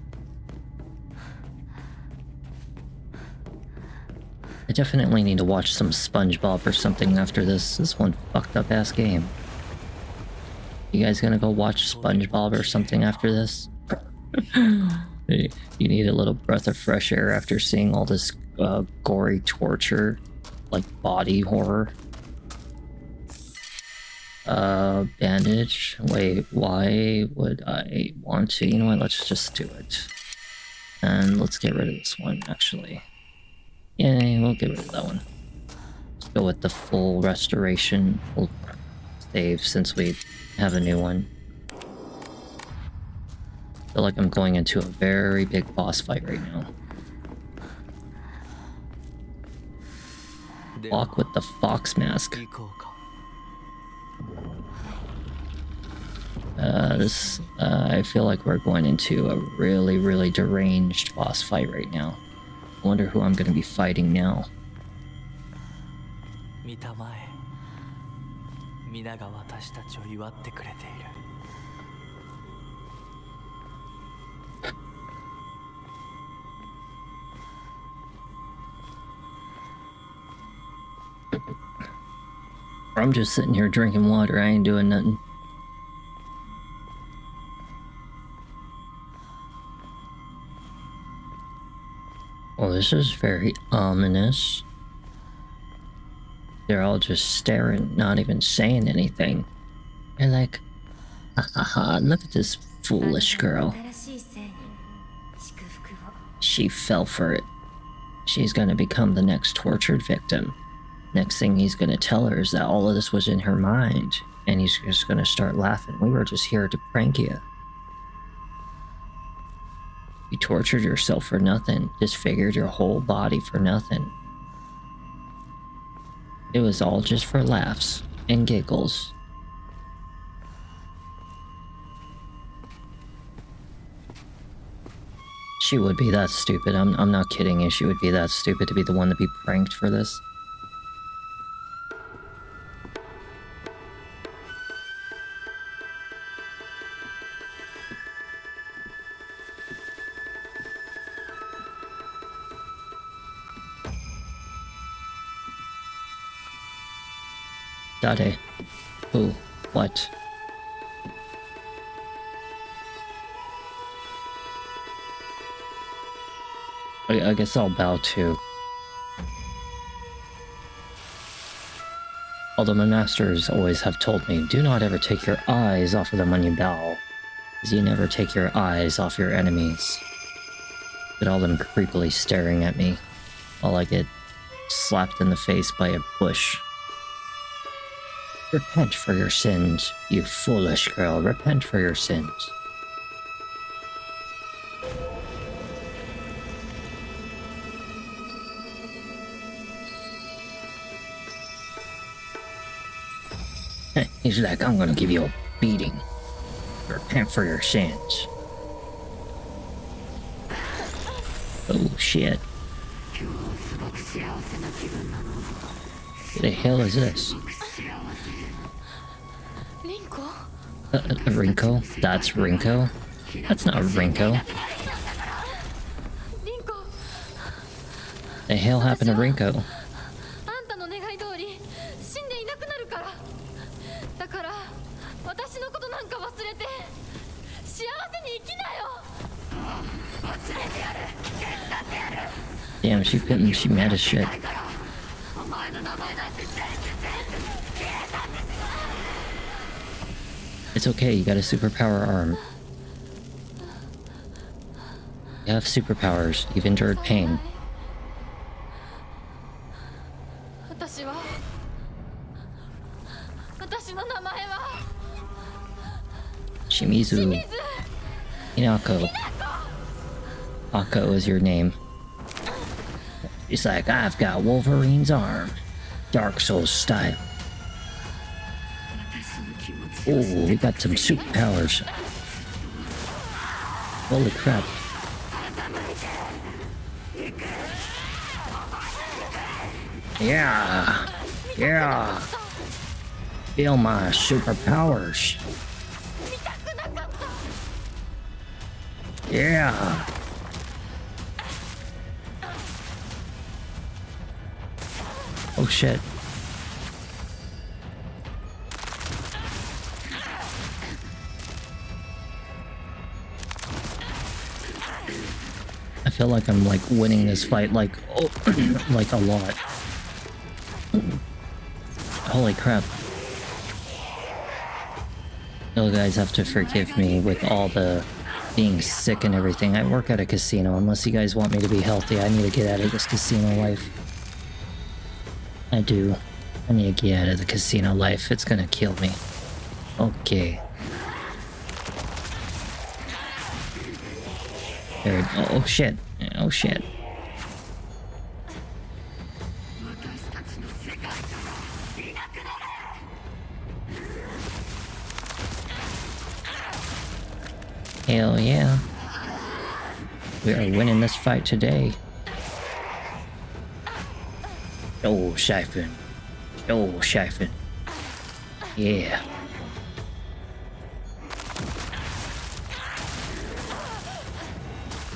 A: I definitely need to watch some SpongeBob or something after this one fucked up ass game. You guys gonna go watch SpongeBob or something after this? You need a little breath of fresh air after seeing all this gory torture, like body horror. Bandage. Wait, why would I want to? You know what, let's just do it. And let's get rid of this one, actually. Yeah, we'll get rid of that one. Let's go with the full restoration. We'll save since we have a new one. I feel like I'm going into a very big boss fight right now. Walk with the fox mask. I feel like we're going into a really, really deranged boss fight right now. I wonder who I'm going to be fighting now.
B: 見たまえ皆が私たちを祝ってくれている
A: Or I'm just sitting here drinking water, I ain't doing nothing. Well, this is very ominous. They're all just staring, not even saying anything. They're like, ha ha ha, look at this foolish girl.
C: 新しい生に祝福を
A: She fell for it. She's gonna become the next tortured victim. Next thing he's gonna tell her is that all of this was in her mind, and he's just gonna start laughing. We were just here to prank you. You tortured yourself for nothing, disfigured your whole body for nothing. It was all just for laughs and giggles. She would be that stupid. I'm not kidding you. She would be that stupid to be the one to be pranked for this. Dade. Who? What? I guess I'll bow too. Although my masters always have told me, do not ever take your eyes off of them when you bow, as you never take your eyes off your enemies. But all them creepily staring at me while I get slapped in the face by a bush. Repent for your sins, you foolish girl. Repent for your sins. He's like, I'm gonna give you a beating. Repent for your sins. Oh shit. What the hell is this?
C: リンコ
A: Rinko? That's Rinko? That's not Rinko.
C: リンコ
A: The hell happened to Rinko?
C: あんたの願い通り死んでいなくなるから。だから私のことなんか忘れて幸せに生きなよ。
A: Damn, she mad as shit. It's okay, you got a superpower arm. You have superpowers. You've endured pain.
C: 私の名前は
A: Shimizu. Hinako. Ako is your name. It's like, I've got Wolverine's arm. Dark Souls style. Oh, we got some superpowers. Holy crap. Yeah. Yeah. Feel my superpowers. Yeah. Oh shit. I feel like I'm like winning this fight like like a lot. Holy crap. You guys have to forgive me with all the being sick and everything. I work at a casino. Unless you guys want me to be healthy, I need to get out of this casino life. I do. I need to get out of the casino life. It's gonna kill me. Okay. There. Oh shit. Oh shit. Hell yeah. We are winning this fight today. Oh, Siphon. Oh, Siphon. Yeah.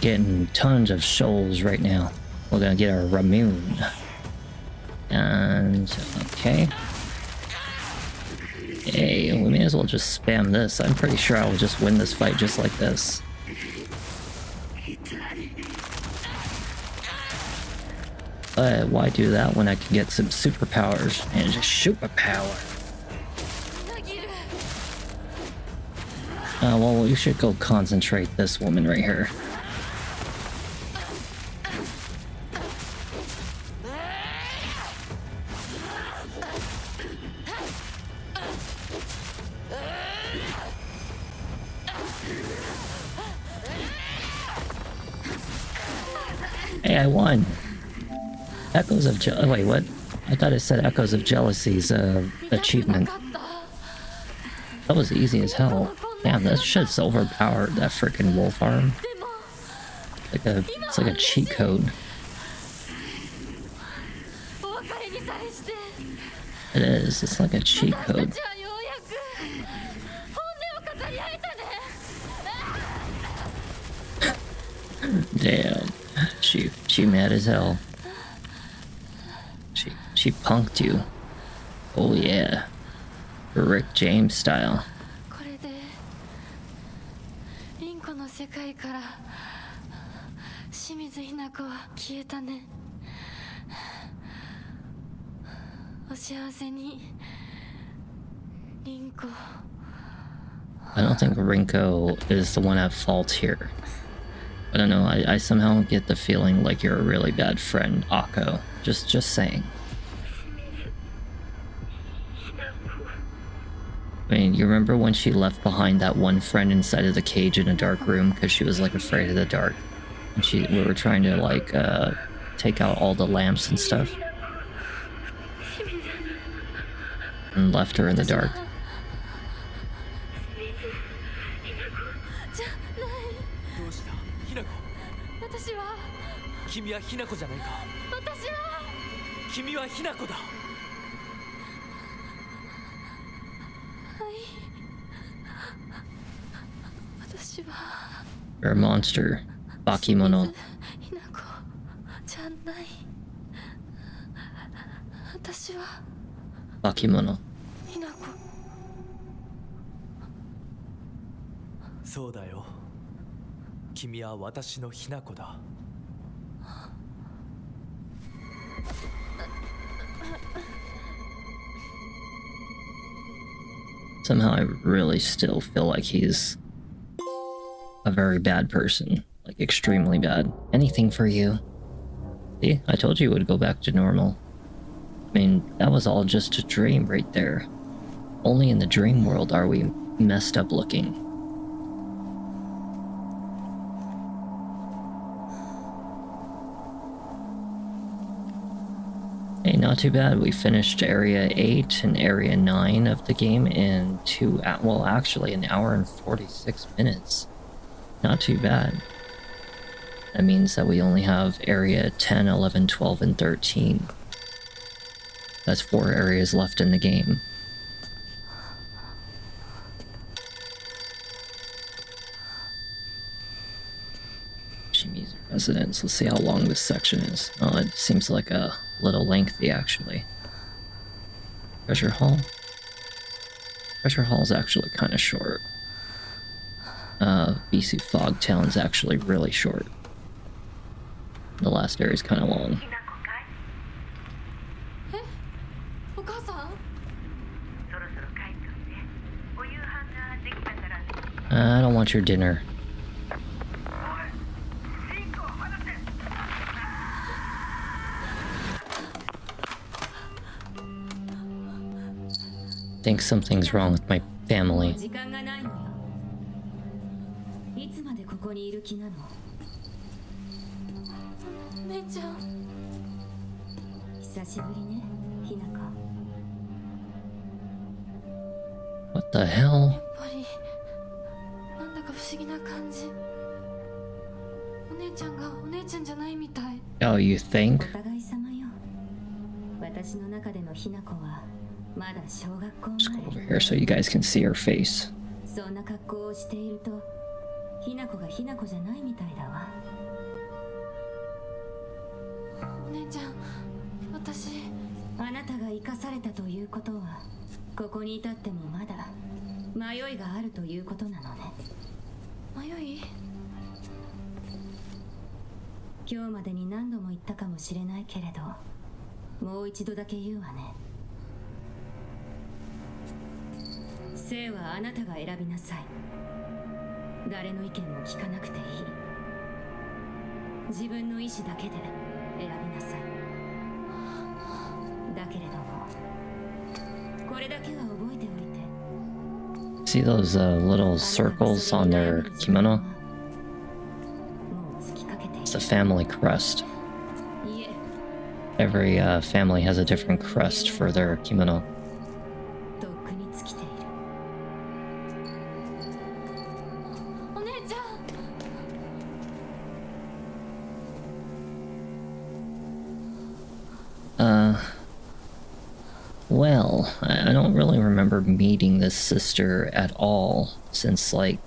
A: Getting tons of souls right now. We're gonna get our Ramoon. And okay. Hey, we may as well just spam this. I'm pretty sure I will just win this fight just like this. But why do that when I can get some superpowers and just superpower? Well, you should go concentrate this woman right here. Hey, I won. Echoes of wait, what? I thought it said Echoes of Jealousy's achievement. That was easy as hell. Damn, that shit's overpowered, that freaking wolf arm. It's like a cheat code. It is, it's like a cheat code. Damn. She mad as hell. She punked you. Oh yeah. Rick James style.
C: これでリンコの世界から清水ひな子は消えたね。お幸せに、リンコ。
A: I don't think Rinko is the one at fault here. I don't know, I somehow get the feeling like you're a really bad friend, Akko. Just saying. I mean, you remember when she left behind that one friend inside of the cage in a dark room because she was like afraid of the dark? And we were trying to like take out all the lamps and stuff. And left her in the dark.
B: 君はひな子じゃないか。君はひな子だ。
C: はい。
A: You're a monster. Bakemono.
C: ひなこじゃない。私は
A: Bakemono.
C: ひなこ。
B: そうだよ。君は私のひな子だ。
A: Somehow I really still feel like he's a very bad person. Like, extremely bad. Anything for you. See, I told you it would go back to normal. I mean, that was all just a dream right there. Only in the dream world are we messed up looking. Hey, not too bad. We finished Area 8 and Area 9 of the game in well, actually an hour and 46 minutes. Not too bad. That means that we only have Area 10, 11, 12, and 13. That's 4 areas left in the game. Shimizu Residence. Let's see how long this section is. Oh, it seems like a little lengthy, actually. Treasure Hall? Treasure Hall's actually kind of short. Bisu Fog Town's actually really short. The last area's kind of long.
C: え、お母さん？
A: I don't want your dinner. Think something's wrong with my family.
D: 時間がないのよ。いつまでここにいる気なの？
C: お姉ちゃん。
D: 久しぶりね、ひなこ。
A: What the hell?
C: やっぱりなんだか不思議な感じ。お姉ちゃんがお姉ちゃんじゃないみたい。
A: Oh, you
D: お
A: think?
D: 互い様よ。私の中でのひなこはまだ小学校
A: Just go over
D: 前。
A: here so you guys can see her face.
D: そんな格好をしていると、ひなこがひなこじゃないみたいだわ。
C: お姉ちゃん、私。
D: あなたが生かされたということは、ここに至ってもまだ迷いがあるということなのね。
C: 迷い？
D: 今日までに何度も言ったかもしれないけれど、もう一度だけ言うわね。生はあなたが選びなさい。誰の意見も聞かなくていい。自分の意思だけで選びなさい。だけれども、これだけは覚えておいて。
A: See those little circles on their kimono?
D: もう尽きかけている。
A: It's the family crest.
D: いえ、
A: Every family has a different crest for their kimono.
D: とっくに尽きている。
C: お姉ちゃん。
A: Well, I don't really remember meeting this sister at all since we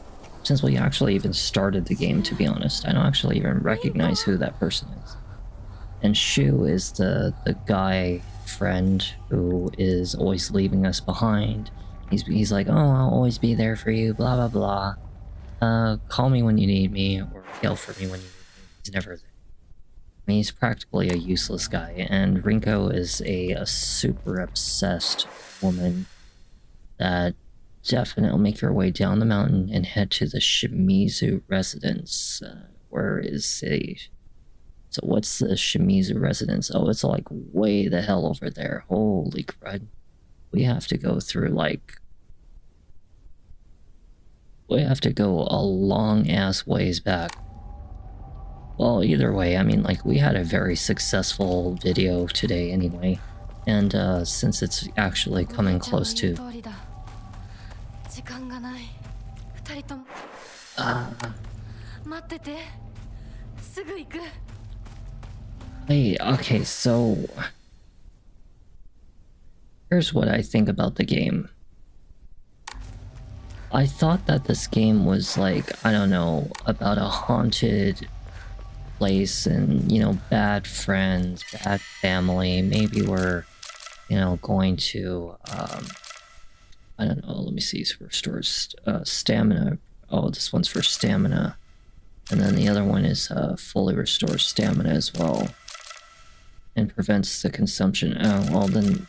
A: actually even started the game, to be honest. I don't actually even recognize who that person is. And Shu is the guy friend who is always leaving us behind. He's like, oh, I'll always be there for you, blah blah blah. Call me when you need me, or yell for me when you need me. He's never there. I mean, he's practically a useless guy, and Rinko is a super obsessed woman that definitely make your way down the mountain and head to the Shimizu residence. Where is a... So what's the Shimizu residence? Oh, it's like way the hell over there. Holy crud. We have to go through like... We have to go a long ass ways back. Well, either way, I mean, like, we had a very successful video today anyway. And since it's actually coming close to...
C: 時間がない。二人とも。待ってて。すぐ行く。
A: Hey, okay, so... Here's what I think about the game. I thought that this game was like, I don't know, about a haunted place and, you know, bad friends, bad family. Maybe we're, you know, going to, I don't know, let me see, restores stamina. Oh, this one's for stamina. And then the other one is fully restores stamina as well. And prevents the consumption. Oh, well then,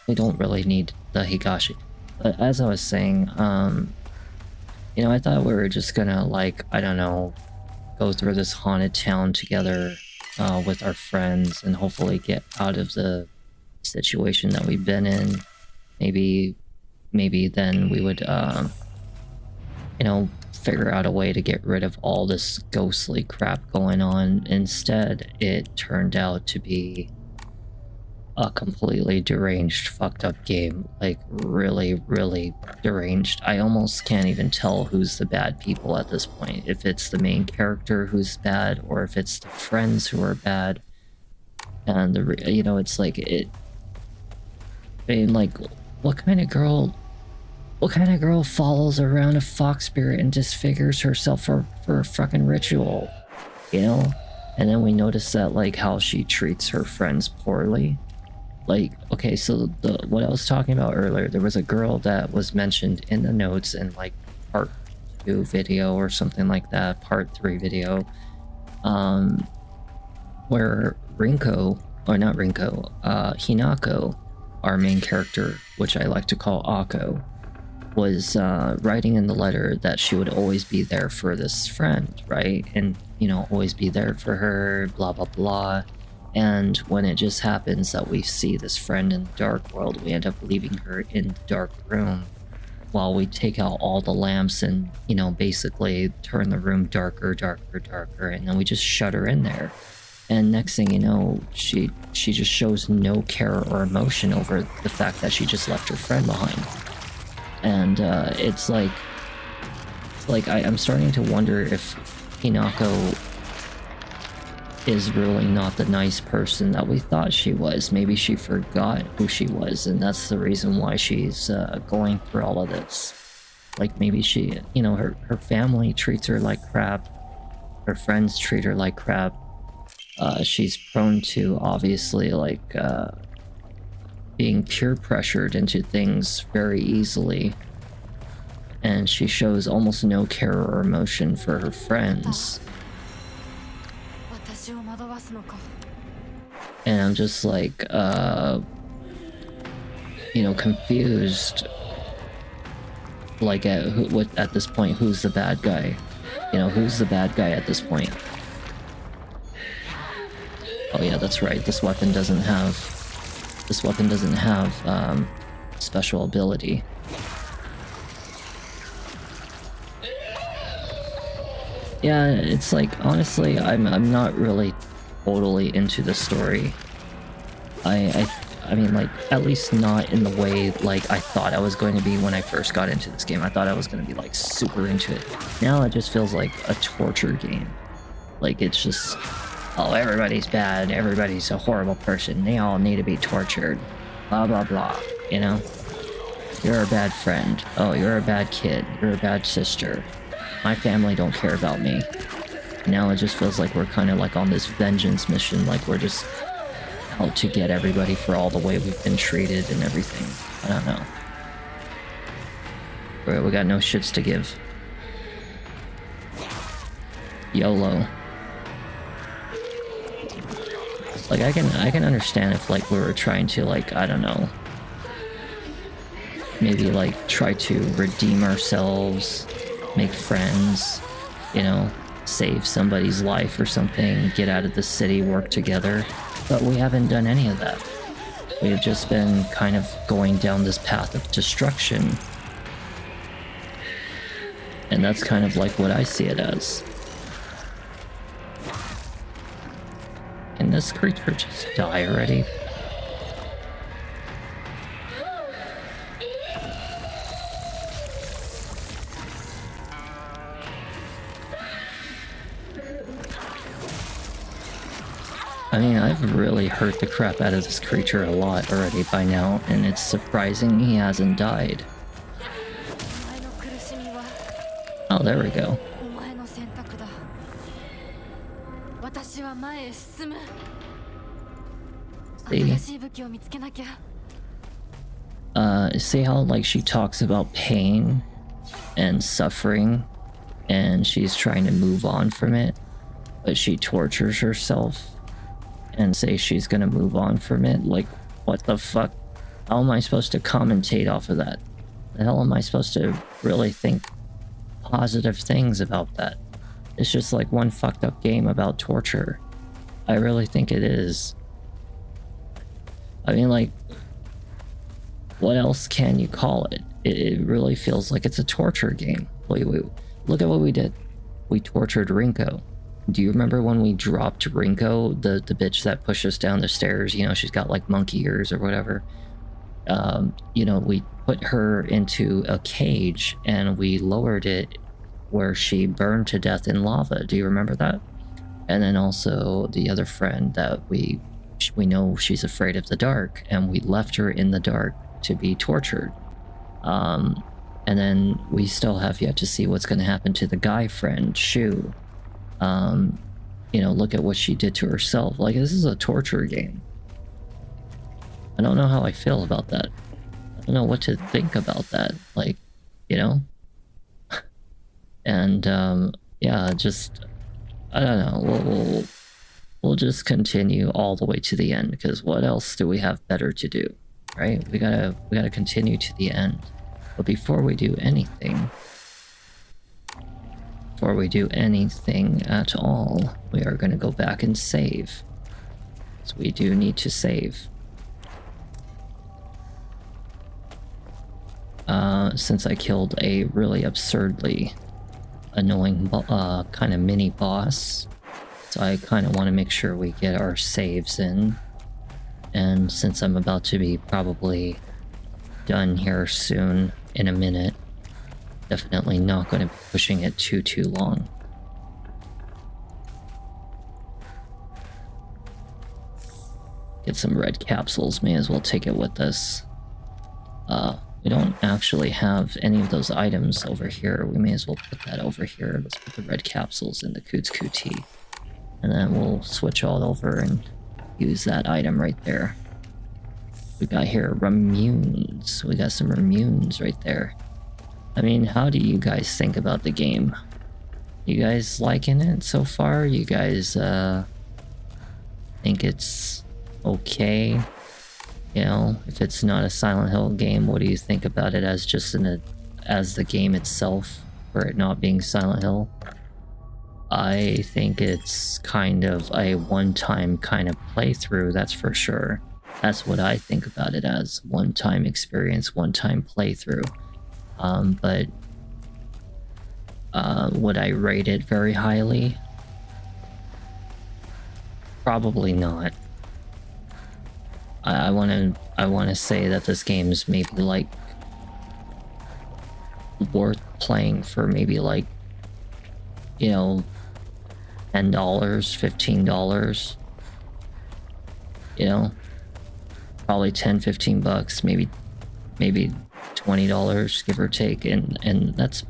A: we don't really need the Higashi. But as I was saying, you know, I thought we were just gonna, like, I don't know, go through this haunted town together with our friends and hopefully get out of the situation that we've been in. Maybe then we would, you know, figure out a way to get rid of all this ghostly crap going on. Instead, it turned out to be a completely deranged, fucked up game. Like, really, really deranged. I almost can't even tell who's the bad people at this point. If it's the main character who's bad, or if it's the friends who are bad. And, you know, it's like, I mean, like, what kind of girl follows around a fox spirit and disfigures herself for a fucking ritual, you know? And then we notice that, like, how she treats her friends poorly. Like, okay, so what I was talking about earlier, there was a girl that was mentioned in the notes in, like, part 2 video or something like that, part 3 video, where Rinko, or not Rinko, Hinako, our main character, which I like to call Akko, was writing in the letter that she would always be there for this friend, right? And, you know, always be there for her, blah, blah, blah. And when it just happens that we see this friend in the dark world, we end up leaving her in the dark room while we take out all the lamps and, you know, basically turn the room darker, darker, darker, and then we just shut her in there. And next thing you know, she just shows no care or emotion over the fact that she just left her friend behind. And it's like I'm starting to wonder if Hinako is really not the nice person that we thought she was. Maybe she forgot who she was, and that's the reason why she's going through all of this. Like, maybe she, you know, her family treats her like crap, her friends treat her like crap. She's prone to, obviously, like, being peer pressured into things very easily, and she shows almost no care or emotion for her friends. And I'm just like, you know, confused. Like, at this point, who's the bad guy? You know, who's the bad guy at this point? Oh yeah, that's right. This weapon doesn't have special ability. Yeah, it's like, honestly, I'm not really totally into the story. I mean, like, at least not in the way, like, I thought I was going to be when I first got into this game. I thought I was going to be, like, super into it. Now it just feels like a torture game. Like, it's just, oh, everybody's bad, everybody's a horrible person, they all need to be tortured, blah blah blah, you know? You're a bad friend, oh, you're a bad kid, you're a bad sister, my family don't care about me. Now it just feels like we're kind of like on this vengeance mission, like we're just out to get everybody for all the way we've been treated and everything. I don't know. We got no shits to give. YOLO. Like, I can understand if, like, we were trying to, like, I don't know, maybe, like, try to redeem ourselves, make friends, you know, save somebody's life or something, get out of the city, work together. But we haven't done any of that. We have just been kind of going down this path of destruction. And that's kind of like what I see it as. Can this creature just die already? I mean, I've really hurt the crap out of this creature a lot already by now, and it's surprising he hasn't died. Oh, there we go.
C: お前の選択だ。私は前へ進む。新しい武器を見つけなきゃ。
A: See how like she talks about pain and suffering and she's trying to move on from it, but she tortures herself and say she's gonna move on from it? Like, what the fuck? How am I supposed to commentate off of that? The hell am I supposed to really think positive things about that? It's just like one fucked up game about torture. I really think it is. I mean, like, what else can you call it? It really feels like it's a torture game. Wait, look at what we did. We tortured Rinko. Do you remember when we dropped Rinko, the bitch that pushed us down the stairs? You know, she's got like monkey ears or whatever. You know, we put her into a cage and we lowered it where she burned to death in lava. Do you remember that? And then also the other friend that we know she's afraid of the dark, and we left her in the dark to be tortured. And then we still have yet to see what's going to happen to the guy friend, Shu. You know, look at what she did to herself. Like, this is a torture game. I don't know how I feel about that. I don't know what to think about that. Like, you know? And, yeah, just, I don't know. We'll just continue all the way to the end, because what else do we have better to do, right? We gotta continue to the end. But before we do anything at all, we are gonna go back and save. So we do need to save. Since I killed a really absurdly annoying kind of mini boss, so I kind of want to make sure we get our saves in. And since I'm about to be probably done here soon, in a minute, definitely not going to be pushing it too long. Get some red capsules, may as well take it with us. We don't actually have any of those items over here. We may as well put that over here. Let's put the red capsules in the Kutsuku tea. And then we'll switch all over and use that item right there. We got here Ramunes. We got some Ramunes right there. I mean, how do you guys think about the game? You guys liking it so far? You guys think it's okay? You know, if it's not a Silent Hill game, what do you think about it as just as the game itself, for it not being Silent Hill? I think it's kind of a one-time kind of playthrough, that's for sure. That's what I think about it as. One-time experience, one-time playthrough. But would I rate it very highly? Probably not. I want to say that this game is maybe like worth playing for maybe like, you know, $10, $15, you know, probably 10-15 bucks, maybe $20, give or take, and that's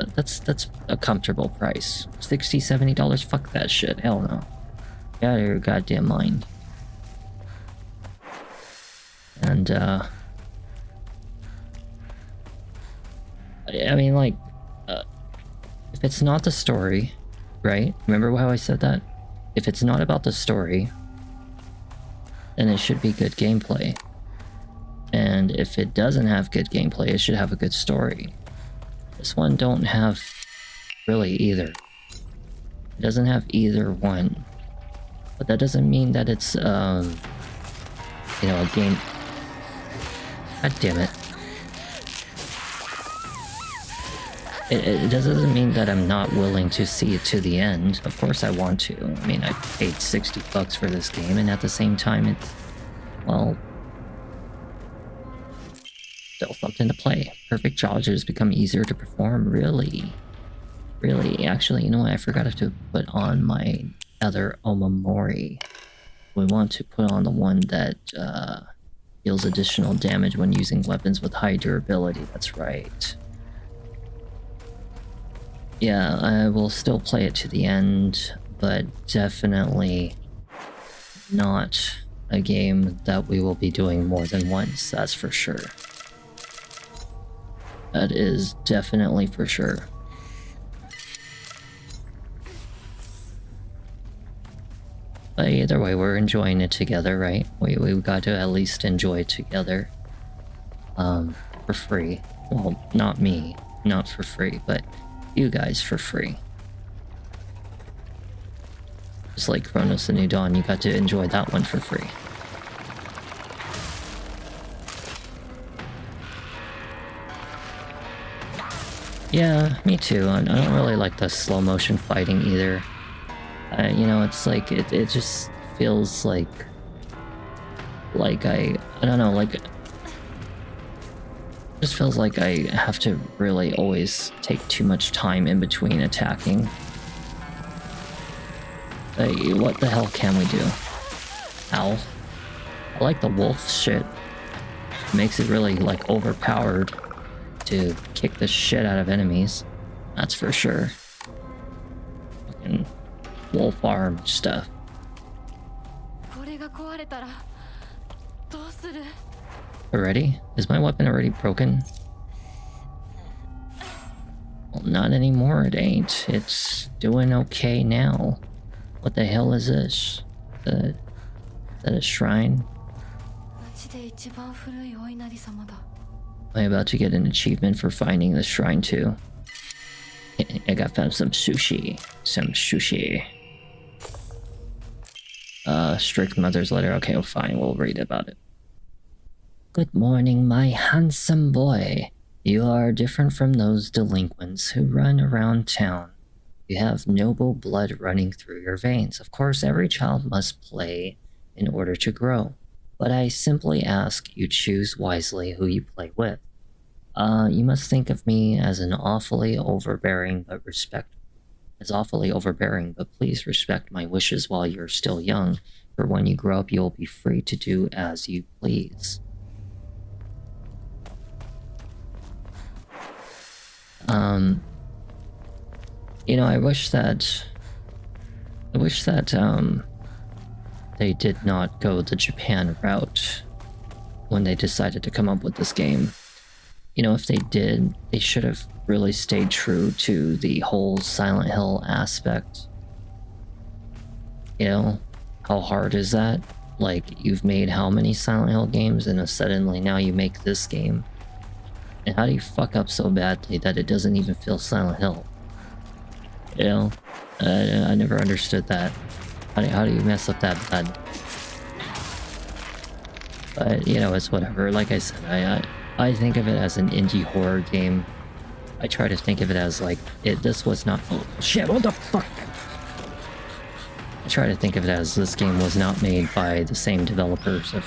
A: a comfortable price. $60-$70, fuck that shit, hell no. Get out of your goddamn mind. And I mean, like, if it's not the story, right? Remember how I said that? If it's not about the story, then it should be good gameplay. And if it doesn't have good gameplay, it should have a good story. This one don't have really either. It doesn't have either one. But that doesn't mean that it's, you know, a game... God damn it. It doesn't mean that I'm not willing to see it to the end. Of course I want to. I mean, I paid 60 bucks for this game, and at the same time, it's, well, still something to play. Perfect challenges become easier to perform. Really? Actually, you know what? I forgot to put on my other Omamori. We want to put on the one that deals additional damage when using weapons with high durability. That's right. Yeah, I will still play it to the end, but definitely not a game that we will be doing more than once, that's for sure. That is definitely for sure. But either way, we're enjoying it together, right? We got to at least enjoy it together. For free. Well, not me, not for free, but you guys for free. Just like Chronos: The New Dawn, you got to enjoy that one for free. Yeah, me too. I don't really like the slow motion fighting either. You know, it's like it just feels like I don't know, like it just feels like I have to really always take too much time in between attacking. What the hell can we do? Ow. I like the wolf shit. It makes it really like overpowered to kick the shit out of enemies. That's for sure. Fucking wolf arm stuff.
C: これが壊れたらどうする？
A: Already? Is my weapon already broken? Well, not anymore, it ain't. It's doing okay now. What the hell is this? Is that a shrine?
C: 町で一番古いお稲荷様だ。
A: I'm about to get an achievement for finding this shrine too. I got found some sushi. Some sushi. Strict mother's letter. Okay, well, fine. We'll read about it. Good morning, my handsome boy. You are different from those delinquents who run around town. You have noble blood running through your veins. Of course, every child must play in order to grow. But I simply ask you choose wisely who you play with. You must think of me as awfully overbearing, but please respect my wishes while you're still young, for when you grow up you'll be free to do as you please. You know, I wish that they did not go the Japan route when they decided to come up with this game. You know, if they did, they should have really stayed true to the whole Silent Hill aspect. You know, how hard is that? Like, you've made how many Silent Hill games and suddenly now you make this game? And how do you fuck up so badly that it doesn't even feel Silent Hill? You know, I never understood that. How do you mess up that bad? But, you know, it's whatever. Like I said, I think of it as an indie horror game. I try to think of it as like, this was not... Oh, shit, what the fuck? I try to think of it as this game was not made by the same developers of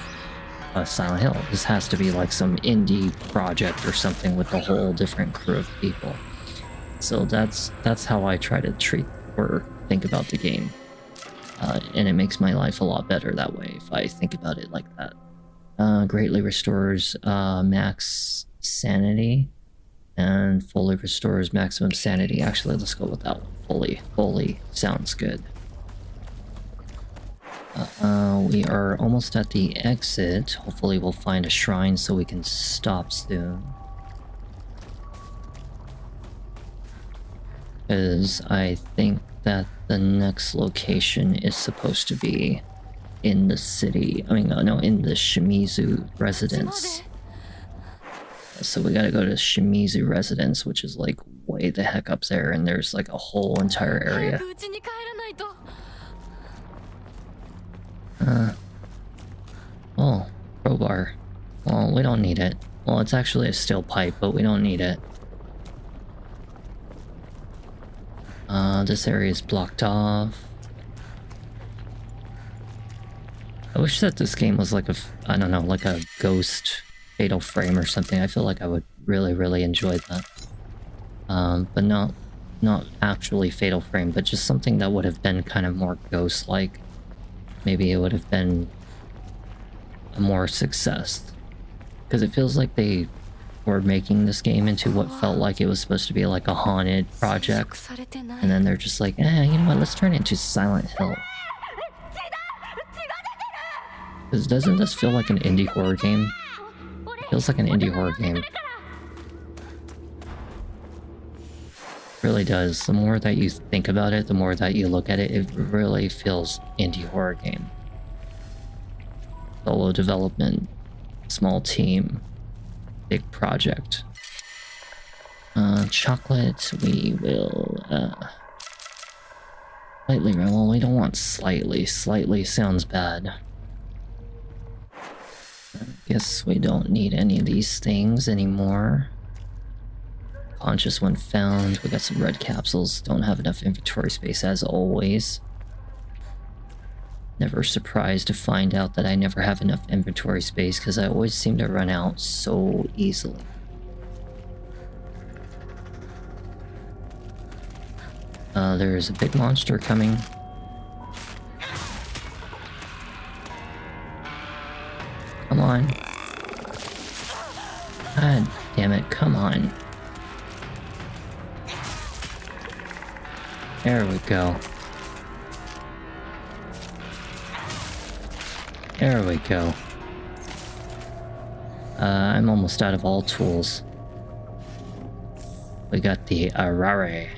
A: Silent Hill. This has to be like some indie project or something with a whole different crew of people. So that's how I try to treat or think about the game. And it makes my life a lot better that way if I think about it like that. Greatly restores max sanity and fully restores maximum sanity. Actually, let's go with that one. Fully sounds good. We are almost at the exit. Hopefully we'll find a shrine so we can stop soon. Because I think that the next location is supposed to be in the city. I mean, no, in the Shimizu residence. So we gotta go to Shimizu residence, which is like way the heck up there, and there's like a whole entire area. Oh, crowbar. Well, we don't need it. Well, it's actually a steel pipe, but we don't need it. This area is blocked off. I wish that this game was like I don't know, like a Ghost Fatal Frame or something. I feel like I would really enjoy that. But not actually Fatal Frame, but just something that would have been kind of more Ghost-like. Maybe it would have been a more success. Because it feels like they for making this game into what felt like it was supposed to be like a haunted project.
C: されてない
A: And then they're just like, you know what, let's turn it into Silent Hill. Because doesn't this feel like an indie horror game? It feels like an indie horror game. Really does. The more that you think about it, the more that you look at it, it really feels indie horror game. Solo development, small team, big project. Chocolate, we will, slightly, well, we don't want slightly. Slightly sounds bad. I guess we don't need any of these things anymore. Conscious when found. We got some red capsules. Don't have enough inventory space as always. Never surprised to find out that I never have enough inventory space because I always seem to run out so easily. There's a big monster coming. Come on. God damn it, come on. There we go. There we go. I'm almost out of all tools. We got the Arare.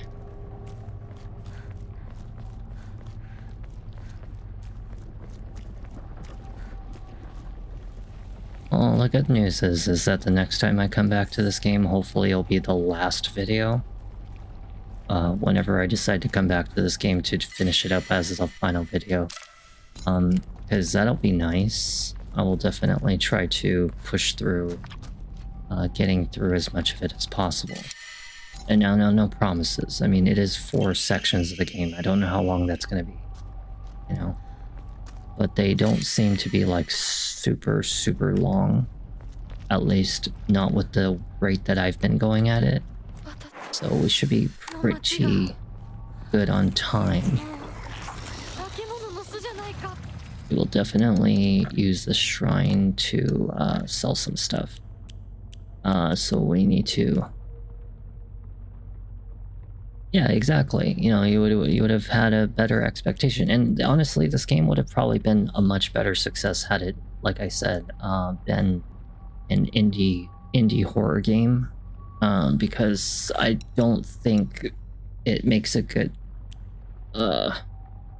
A: Well, the good news is that the next time I come back to this game, hopefully it'll be the last video. Whenever I decide to come back to this game to finish it up as a final video. Because that'll be nice. I will definitely try to push through getting through as much of it as possible. And now, no promises. I mean, it is 4 sections of the game. I don't know how long that's going to be, you know. But they don't seem to be like super long. At least not with the rate that I've been going at it. So we should be pretty good on time. We will definitely use the shrine to sell some stuff. So we need to... Yeah, exactly. You know, you would have had a better expectation. And honestly, this game would have probably been a much better success had it, like I said, been an indie horror game. Because I don't think it makes a good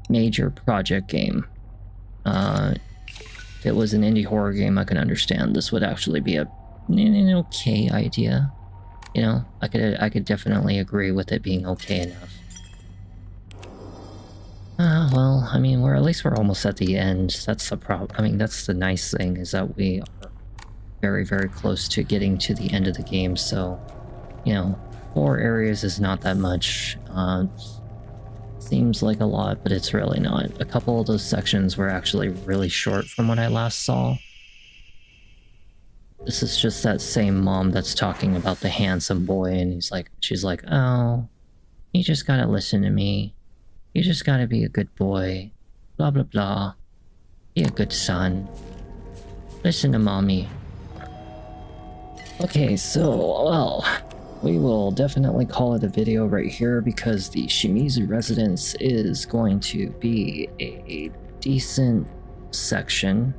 A: major project game. If it was an indie horror game, I can understand this would actually be an okay idea. You know, I could definitely agree with it being okay enough. Well, I mean, at least we're almost at the end. That's the problem. I mean, that's the nice thing, is that we are very close to getting to the end of the game. So, you know, 4 areas is not that much. Seems like a lot, but it's really not. A couple of those sections were actually really short from what I last saw. This is just that same mom that's talking about the handsome boy, and she's like, oh, you just gotta listen to me. You just gotta be a good boy. Blah, blah, blah. Be a good son. Listen to mommy. Okay, so, well, we will definitely call it a video right here because the Shimizu residence is going to be a decent section.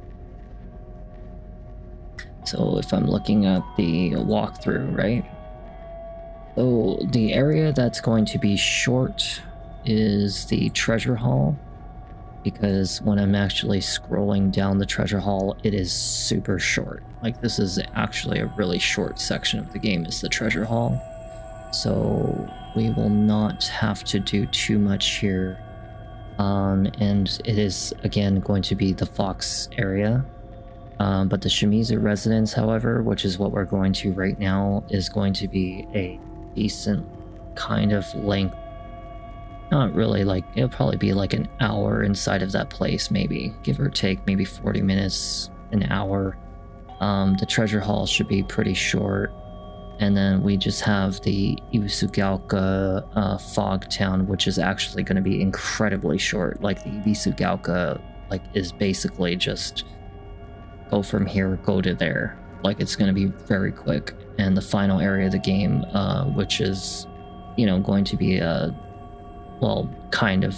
A: So if I'm looking at the walkthrough, right? So the area that's going to be short is the treasure hall, because when I'm actually scrolling down the treasure hall, it is super short. Like, this is actually a really short section of the game, is the treasure hall. So we will not have to do too much here. And it is, again, going to be the Fox area. But the Shimizu residence, however, which is what we're going to right now, is going to be a decent kind of length. Not really, like, it'll probably be like an hour inside of that place, maybe, give or take, maybe 40 minutes, an hour. The treasure hall should be pretty short. And then we just have the Ibisugaoka fog town, which is actually going to be incredibly short. Like, the Ibisugaoka, like, is basically just go from here, go to there. like it's going to be very quick. And the final area of the game, which is, you know, going to be a, well, kind of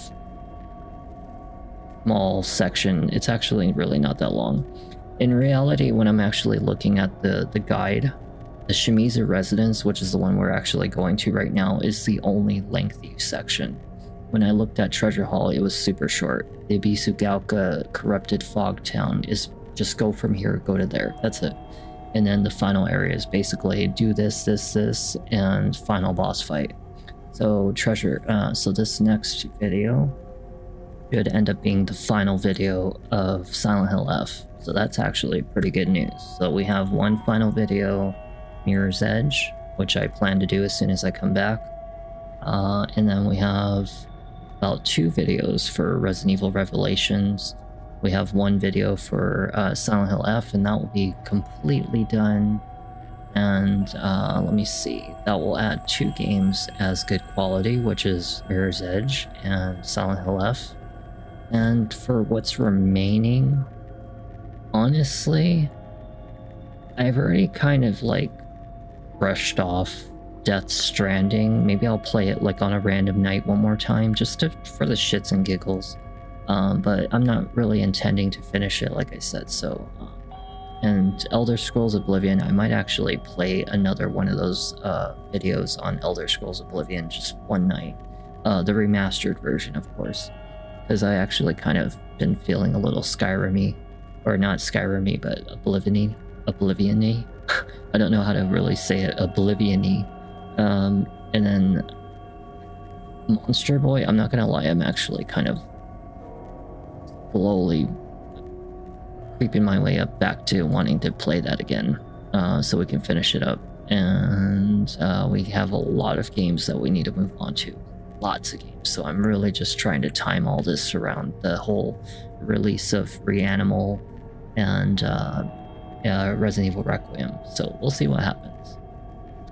A: small section. It's actually really not that long. In reality, when I'm actually looking at the guide, the Shimizu residence, which is the one we're actually going to right now, is the only lengthy section. When I looked at Treasure Hall, it was super short. The Ibisugaoka Corrupted Fog Town is just go from here, go to there. That's it. And then the final area is basically do this, and final boss fight. So so this next video should end up being the final video of Silent Hill F. So that's actually pretty good news. So we have one final video, Mirror's Edge, which I plan to do as soon as I come back. And then we have about 2 videos for Resident Evil Revelations. We have 1 video for Silent Hill F, and that will be completely done. And let me see, that will add 2 games as good quality, which is Mirror's Edge and Silent Hill F. And for what's remaining, honestly, I've already kind of like brushed off Death Stranding. Maybe I'll play it like on a random night one more time, just for the shits and giggles. But I'm not really intending to finish it, like I said. So, and Elder Scrolls Oblivion, I might actually play another one of those videos on Elder Scrolls Oblivion just one night. The remastered version, of course, because I actually kind of been feeling a little Skyrim-y, or not Skyrim-y, but Oblivion-y. I don't know how to really say it, Oblivion-y. And then Monster Boy, I'm not gonna lie, I'm actually kind of slowly creeping my way up back to wanting to play that again, so we can finish it up. And we have a lot of games that we need to move on to. Lots of games. So I'm really just trying to time all this around the whole release of Reanimal and Resident Evil Requiem. So we'll see what happens.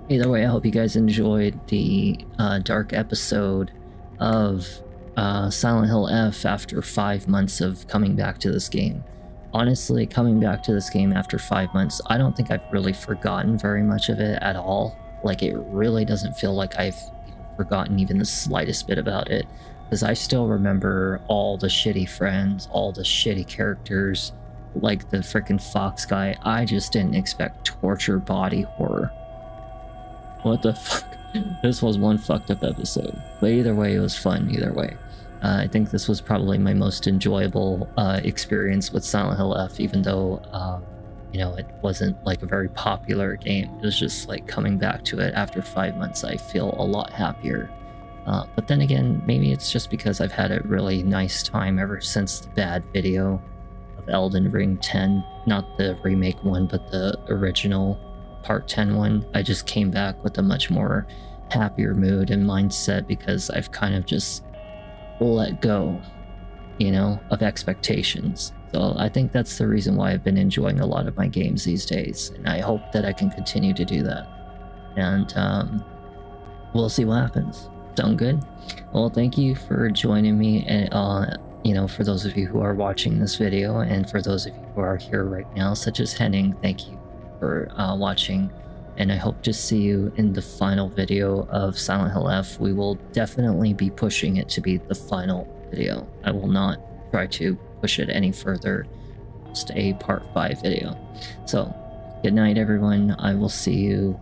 A: Either way, I hope you guys enjoyed the dark episode of Silent Hill F after 5 months of coming back to this game. Honestly, coming back to this game after 5 months, I don't think I've really forgotten very much of it at all. Like, it really doesn't feel like I've forgotten even the slightest bit about it, because I still remember all the shitty friends, all the shitty characters, like the freaking fox guy. I just didn't expect torture body horror. What the fuck? This was one fucked up episode. But either way, it was fun either way. I think this was probably my most enjoyable experience with Silent Hill F, even though, you know, it wasn't like a very popular game. It was just like coming back to it after 5 months, I feel a lot happier. But then again, maybe it's just because I've had a really nice time ever since the bad video of Elden Ring 10. Not the remake one, but the original Part 10 one. I just came back with a much more happier mood and mindset because I've kind of just let go, you know, of expectations. So I think that's the reason why I've been enjoying a lot of my games these days, and I hope that I can continue to do that. And we'll see what happens. Sound good? Well, thank you for joining me, and you know, for those of you who are watching this video, and for those of you who are here right now, such as Henning, thank you for watching, and I hope to see you in the final video of Silent Hill F. We will definitely be pushing it to be the final video. I will not try to push it any further. Just a part 5 video. So good night, everyone. I will see you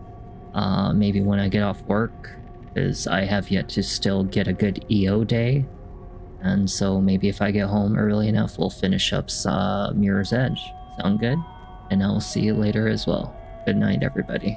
A: maybe when I get off work, because I have yet to still get a good EO day, and so maybe if I get home early enough, we'll finish up Mirror's Edge. Sound good? And I'll see you later as well. Good night, everybody.